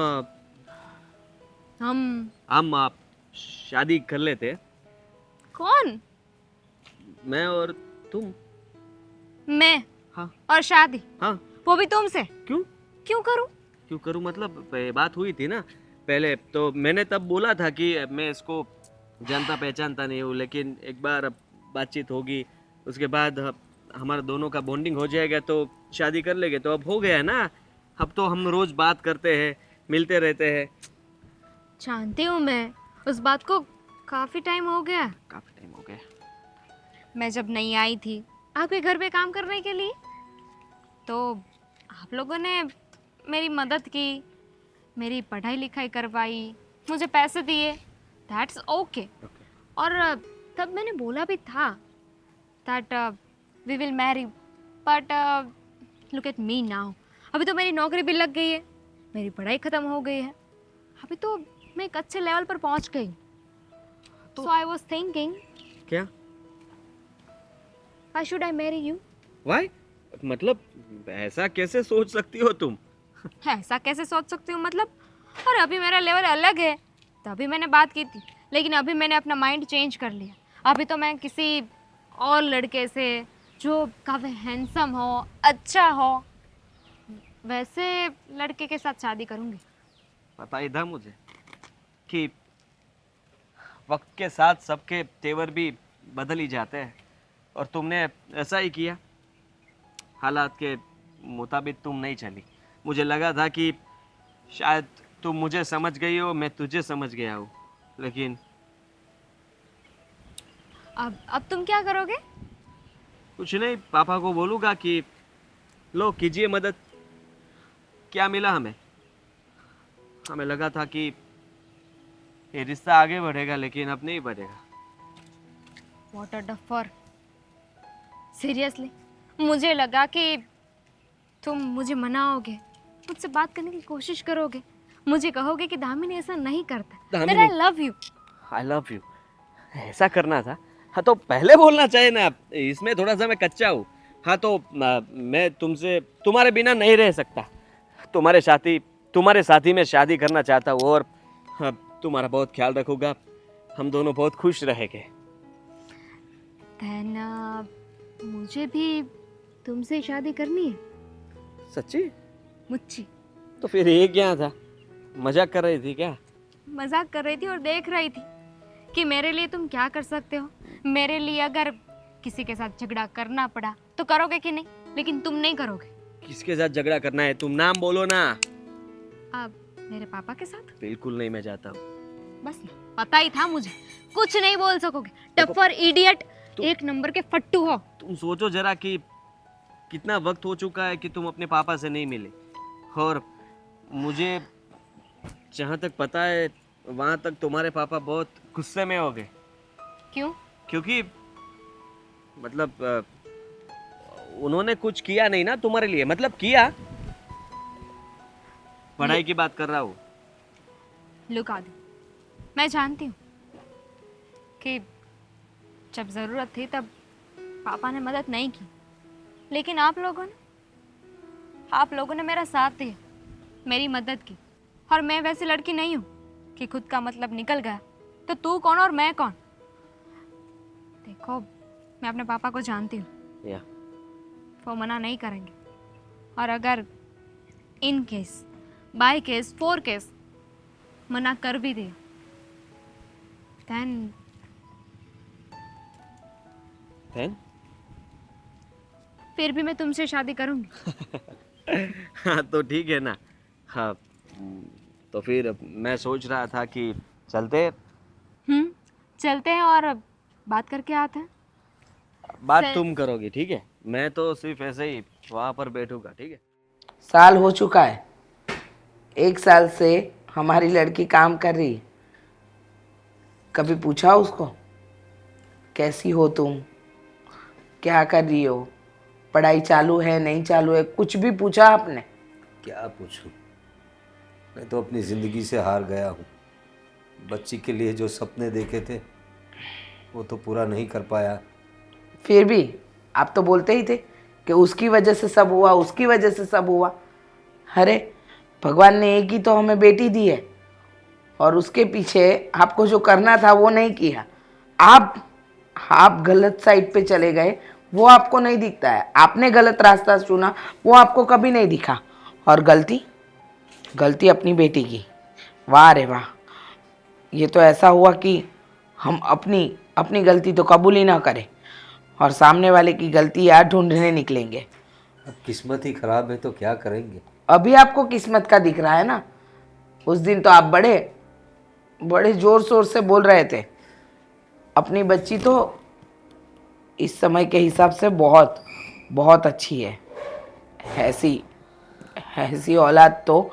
शादी कर लेते। कौन? मैं और तुम। मैं? हाँ। और शादी? हाँ। वो भी तुमसे? क्यों? क्यों करूं? क्यों करूं मतलब, बात हुई थी ना पहले, तो मैंने तब बोला था कि मैं इसको जानता पहचानता नहीं हूँ, लेकिन एक बार अब बातचीत होगी, उसके बाद हमारा दोनों का बॉन्डिंग हो जाएगा तो शादी कर लेंगे। तो अब हो गया है ना, अब तो हम रोज़ बात करते हैं, मिलते रहते हैं। जानती हूँ मैं उस बात को, काफ़ी टाइम हो गया। काफ़ी टाइम हो गया। मैं जब नहीं आई थी आपके घर पे काम करने के लिए, तो आप लोगों ने मेरी मदद की, मेरी पढ़ाई लिखाई करवाई, मुझे पैसे दिए, दैट्स ओके। और तब मैंने बोला भी था that we will marry, but look at me now. अभी तो मेरी नौकरी भी लग गई है, मेरी पढ़ाई ख़त्म हो गई है, अभी तो मैं एक अच्छे लेवल पर पहुंच गई। सो आई वॉज थिंकिंग, क्या? Why should I marry you? Why? मतलब ऐसा कैसे सोच सकती हो तुम? ऐसा कैसे सोच सकती हूँ मतलब? और अभी मेरा लेवल अलग है, तभी मैंने बात की थी, लेकिन अभी मैंने अपना माइंड चेंज कर लिया। अभी तो मैं किसी और लड़के से जो काफ़ी हैंडसम हो, अच्छा हो, वैसे लड़के के साथ शादी करूँगी। पता ही था मुझे कि वक्त के साथ सबके तेवर भी बदल ही जाते हैं, और तुमने ऐसा ही किया। हालात के मुताबिक तुम नहीं चली। मुझे लगा था कि शायद तुम मुझे समझ गई हो, मैं तुझे समझ गया हूँ, लेकिन अब तुम क्या करोगे? कुछ नहीं, पापा को बोलूँगा कि लो कीजिए मदद। क्या मिला हमें? हमें लगा था कि ये रिश्ता आगे बढ़ेगा, लेकिन अब नहीं बढ़ेगा। What a duffer. सीरियसली मुझे लगा कि तुम मुझे मनाओगे, मुझसे बात करने की कोशिश करोगे, मुझे कहोगे कि दामिनी ऐसा नहीं करता। Damini. I love you. I love you ऐसा करना था? हाँ तो पहले बोलना चाहिए ना। इसमें थोड़ा सा मैं कच्चा हूँ। हाँ तो मैं तुमसे, तुम्हारे बिना नहीं रह सकता। तुम्हारे साथी में शादी करना चाहता हूँ, और हाँ, तुम्हारा बहुत ख्याल रखूँगा। हम दोनों बहुत खुश रहेंगे। देन मुझे भी तुमसे शादी करनी है। सच्ची? मुझे तो फिर ये क्या था? मजाक कर रही थी क्या? मजाक कर रही थी और देख रही थी कि मेरे लिए तुम क्या कर सकते हो। मेरे लिए अगर किसी के साथ झगड़ा करना पड़ा तो करोगे कि नहीं, लेकिन तुम नहीं करोगे। किसके साथ झगड़ा करना है? तुम नाम बोलो ना। अब मेरे पापा के साथ? बिल्कुल नहीं, मैं जाता हूँ। बस ना, पता ही था मुझे, कुछ नहीं बोल सकोगे। टफर, इडियट, एक नंबर के फट्टू हो। तुम सोचो जरा कि कितना वक्त हो चुका है कि तुम अपने पापा से नहीं मिले, और मुझे जहाँ तक पता है वहाँ तक तुम्हारे पापा बहुत गुस्से में हो गए। क्यों? क्योंकि मतलब उन्होंने कुछ किया नहीं ना तुम्हारे लिए, मतलब किया, पढ़ाई की बात कर रहा हूँ। लुक आदि, मैं जानती हूँ कि जब ज़रूरत थी तब पापा ने मदद नहीं की, लेकिन आप लोगों ने मेरा साथ दिया, मेरी मदद की। और मैं वैसी लड़की नहीं हूँ कि खुद का मतलब निकल गया तो तू कौन और मैं कौन। देखो, मैं अपने पापा को जानती हूँ, या वो मना नहीं करेंगे। और अगर in case, by case, four case मना कर भी दिया, then फिर भी मैं तुमसे शादी करूंगी। हाँ तो ठीक है ना। हाँ तो फिर मैं सोच रहा था कि चलते चलते हैं और बात करके आते हैं। बात तुम करोगी, ठीक है? मैं तो सिर्फ ऐसे ही वहाँ पर बैठूंगा, ठीक है? साल हो चुका है, 1 साल से हमारी लड़की काम कर रही है। कभी पूछा उसको कैसी हो तुम, क्या कर रही हो, पढ़ाई चालू है नहीं चालू है, कुछ भी पूछा आपने? क्या पूछूं, मैं तो अपनी ज़िंदगी से हार गया हूँ। बच्ची के लिए जो सपने देखे थे वो तो पूरा नहीं कर पाया। फिर भी आप तो बोलते ही थे कि उसकी वजह से सब हुआ, उसकी वजह से सब हुआ। अरे भगवान ने एक ही तो हमें बेटी दी है, और उसके पीछे आपको जो करना था वो नहीं किया। आप गलत साइड पे चले गए, वो आपको नहीं दिखता है। आपने गलत रास्ता चुना, वो आपको कभी नहीं दिखा। और गलती अपनी बेटी की। वाह रे वाह, ये तो ऐसा हुआ कि हम अपनी गलती तो कबूल ही ना करें और सामने वाले की गलती यार ढूंढने निकलेंगे। अब किस्मत ही खराब है तो क्या करेंगे। अभी आपको किस्मत का दिख रहा है ना, उस दिन तो आप बड़े जोर शोर से बोल रहे थे अपनी बच्ची तो इस समय के हिसाब से बहुत बहुत अच्छी है। ऐसी औलाद तो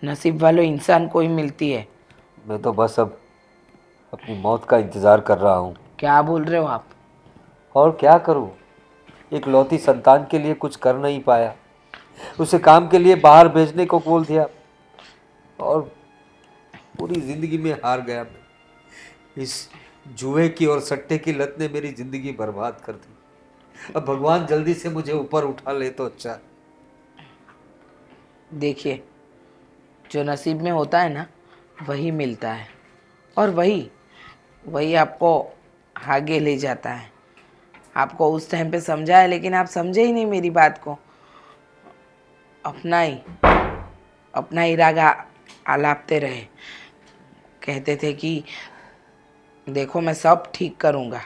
नसीब वाले इंसान को ही मिलती है। मैं तो बस अब अपनी मौत का इंतज़ार कर रहा हूँ। क्या बोल रहे हो आप? और क्या करूँ, एक लौती संतान के लिए कुछ कर नहीं पाया, उसे काम के लिए बाहर भेजने को बोल दिया और पूरी ज़िंदगी में हार गया। इस जुए की और सट्टे की लत ने मेरी ज़िंदगी बर्बाद कर दी। अब भगवान जल्दी से मुझे ऊपर उठा ले तो अच्छा। देखिए, जो नसीब में होता है ना वही मिलता है, और वही आपको आगे ले जाता है। आपको उस टाइम पे समझा है, लेकिन आप समझे ही नहीं मेरी बात को। अपना ही राग आलापते रहे, कहते थे कि देखो मैं सब ठीक करूँगा।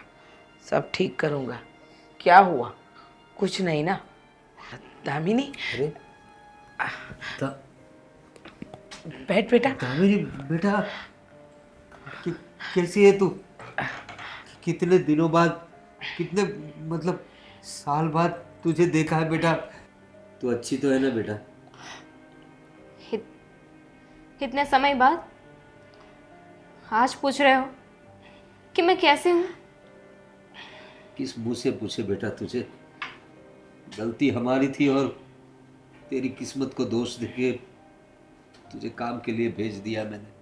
क्या हुआ? कुछ नहीं ना। दामिनी, अरे बैठ बेटा। दामिनी बेटा, कैसी है तू? कितने दिनों बाद, कितने मतलब साल बाद तुझे देखा है बेटा। तू अच्छी तो है ना बेटा? कितने समय बाद आज पूछ रहे हो कि मैं कैसे हूँ? किस मुंह से पूछे बेटा तुझे? गलती हमारी थी और तेरी किस्मत को दोष देके तुझे काम के लिए भेज दिया मैंने।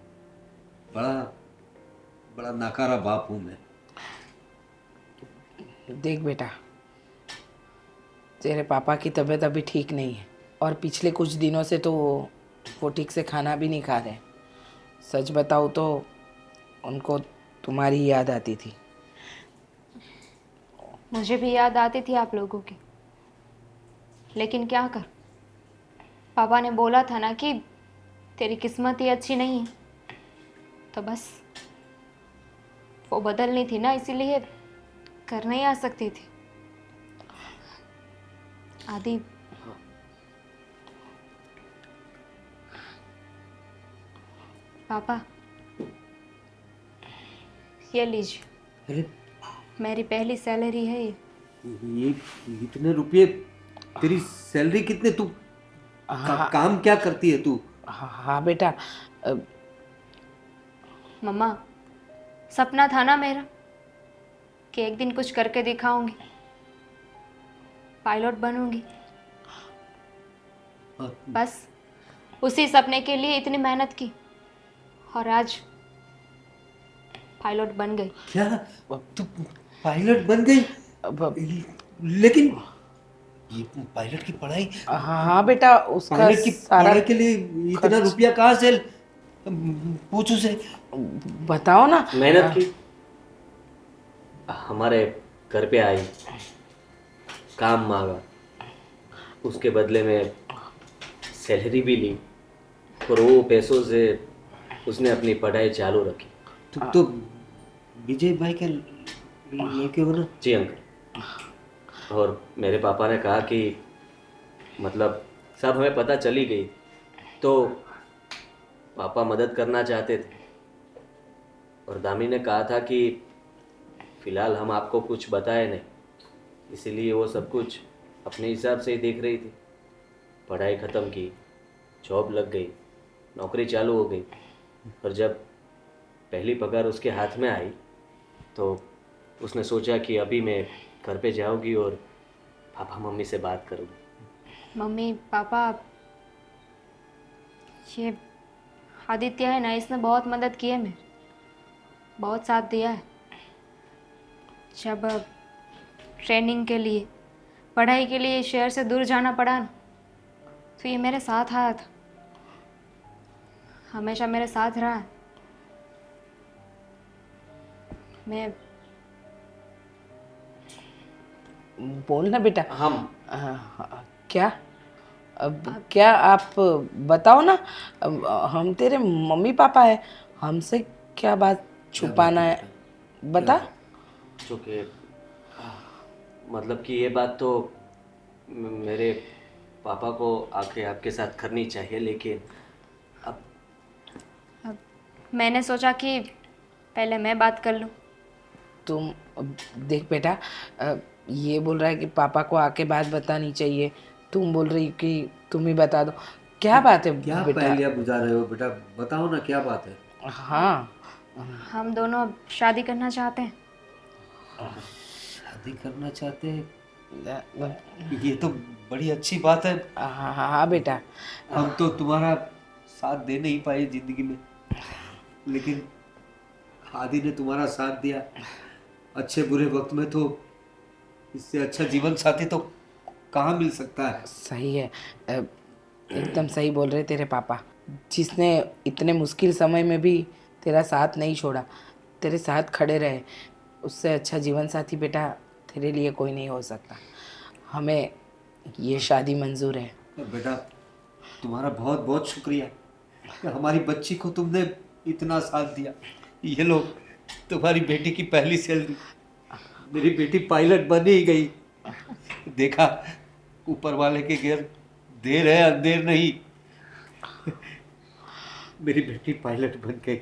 बड़ा नाकारा बाप हूँ मैं। देख बेटा, तेरे पापा की तबीयत अभी ठीक नहीं है, और पिछले कुछ दिनों से तो वो ठीक से खाना भी नहीं खा रहे। सच बताऊँ तो उनको तुम्हारी याद आती थी। मुझे भी याद आती थी आप लोगों की, लेकिन क्या कर, पापा ने बोला था ना कि तेरी किस्मत ही अच्छी नहीं है, तो बस वो बदलनी थी ना, इसीलिए कर नहीं आ सकती थी। आदि, पापा ये लीजिए, अरे मेरी पहली सैलरी है ये। ये इतने रुपये, तेरी सैलरी कितने, तू काम क्या करती है तू? हाँ बेटा, मम्मा, सपना था ना मेरा कि एक दिन कुछ करके दिखाऊंगी, पायलट बनूंगी। बस उसी सपने के लिए इतनी मेहनत की और आज पायलट बन गई। क्या तू पायलट बन गई? लेकिन ये पायलट की पढ़ाई, हाँ बेटा, उसका पायलट की सारा पढ़ाई के लिए इतना रुपया कहाँ से? पूछ उसे। बताओ ना। मेहनत की, हमारे घर पे आई, काम मांगा, उसके बदले में सैलरी भी ली और वो पैसों से उसने अपनी पढ़ाई चालू रखी। तुम तो विजय भाई के लड़के हो ना? जी अंकल। और मेरे पापा ने कहा कि मतलब सब हमें पता चली गई, तो पापा मदद करना चाहते थे और दामी ने कहा था कि फ़िलहाल हम आपको कुछ बताए नहीं, इसीलिए वो सब कुछ अपने हिसाब से ही देख रही थी। पढ़ाई ख़त्म की, जॉब लग गई, नौकरी चालू हो गई और जब पहली पगार उसके हाथ में आई तो उसने सोचा कि अभी मैं घर पे जाऊंगी और पापा मम्मी से बात करूँगी। मम्मी पापा, ये आदित्य है ना, इसने बहुत मदद की है मेरी, बहुत साथ दिया है। जब ट्रेनिंग के लिए, पढ़ाई के लिए शहर से दूर जाना पड़ा ना, तो ये मेरे साथ आया था, हमेशा मेरे साथ रहा है। मैं बोलना बेटा। हम क्या? अब क्या आप बताओ ना। अब हम तेरे मम्मी पापा है, हमसे क्या बात छुपाना है, बता। चूँकि मतलब कि ये बात तो मेरे पापा को आके आपके साथ करनी चाहिए, लेकिन अब मैंने सोचा कि पहले मैं बात कर लूँ। तुम अब देख बेटा, ये बोल रहा है कि पापा को आके बात बतानी चाहिए, तुम बोल रही कि तुम ही बता दो। क्या बात है क्या बेटा? पहेलियाँ बुझा रहे हो बेटा? बताओ ना क्या बात है। हाँ, हम दोनों अब शादी करना चाहते हैं। शादी करना चाहते हैं? ये तो बड़ी अच्छी बात है। हाँ हाँ बेटा। हम तो तुम्हारा साथ दे नहीं पाए जिंदगी में, लेकिन आदि ने तुम्हारा साथ दिया अच्छे बुरे वक्त में, तो इससे अच्छा जीवन साथी तो कहाँ मिल सकता है। सही है, एकदम सही बोल रहे तेरे पापा, जिसने इतने मुश्किल समय में भी तेरा साथ नहीं छोड़ा, तेरे साथ खड़े रहे, उससे अच्छा जीवन साथी बेटा तेरे लिए कोई नहीं हो सकता। हमें ये शादी मंजूर है। बेटा तुम्हारा बहुत बहुत शुक्रिया कि हमारी बच्ची को तुमने इतना साथ दिया। ये लो तुम्हारी बेटी की पहली सैलरी, मेरी बेटी पायलट बन ही गई। देखा, ऊपर वाले के घर देर है अंधेर नहीं। मेरी बेटी पायलट बन गई।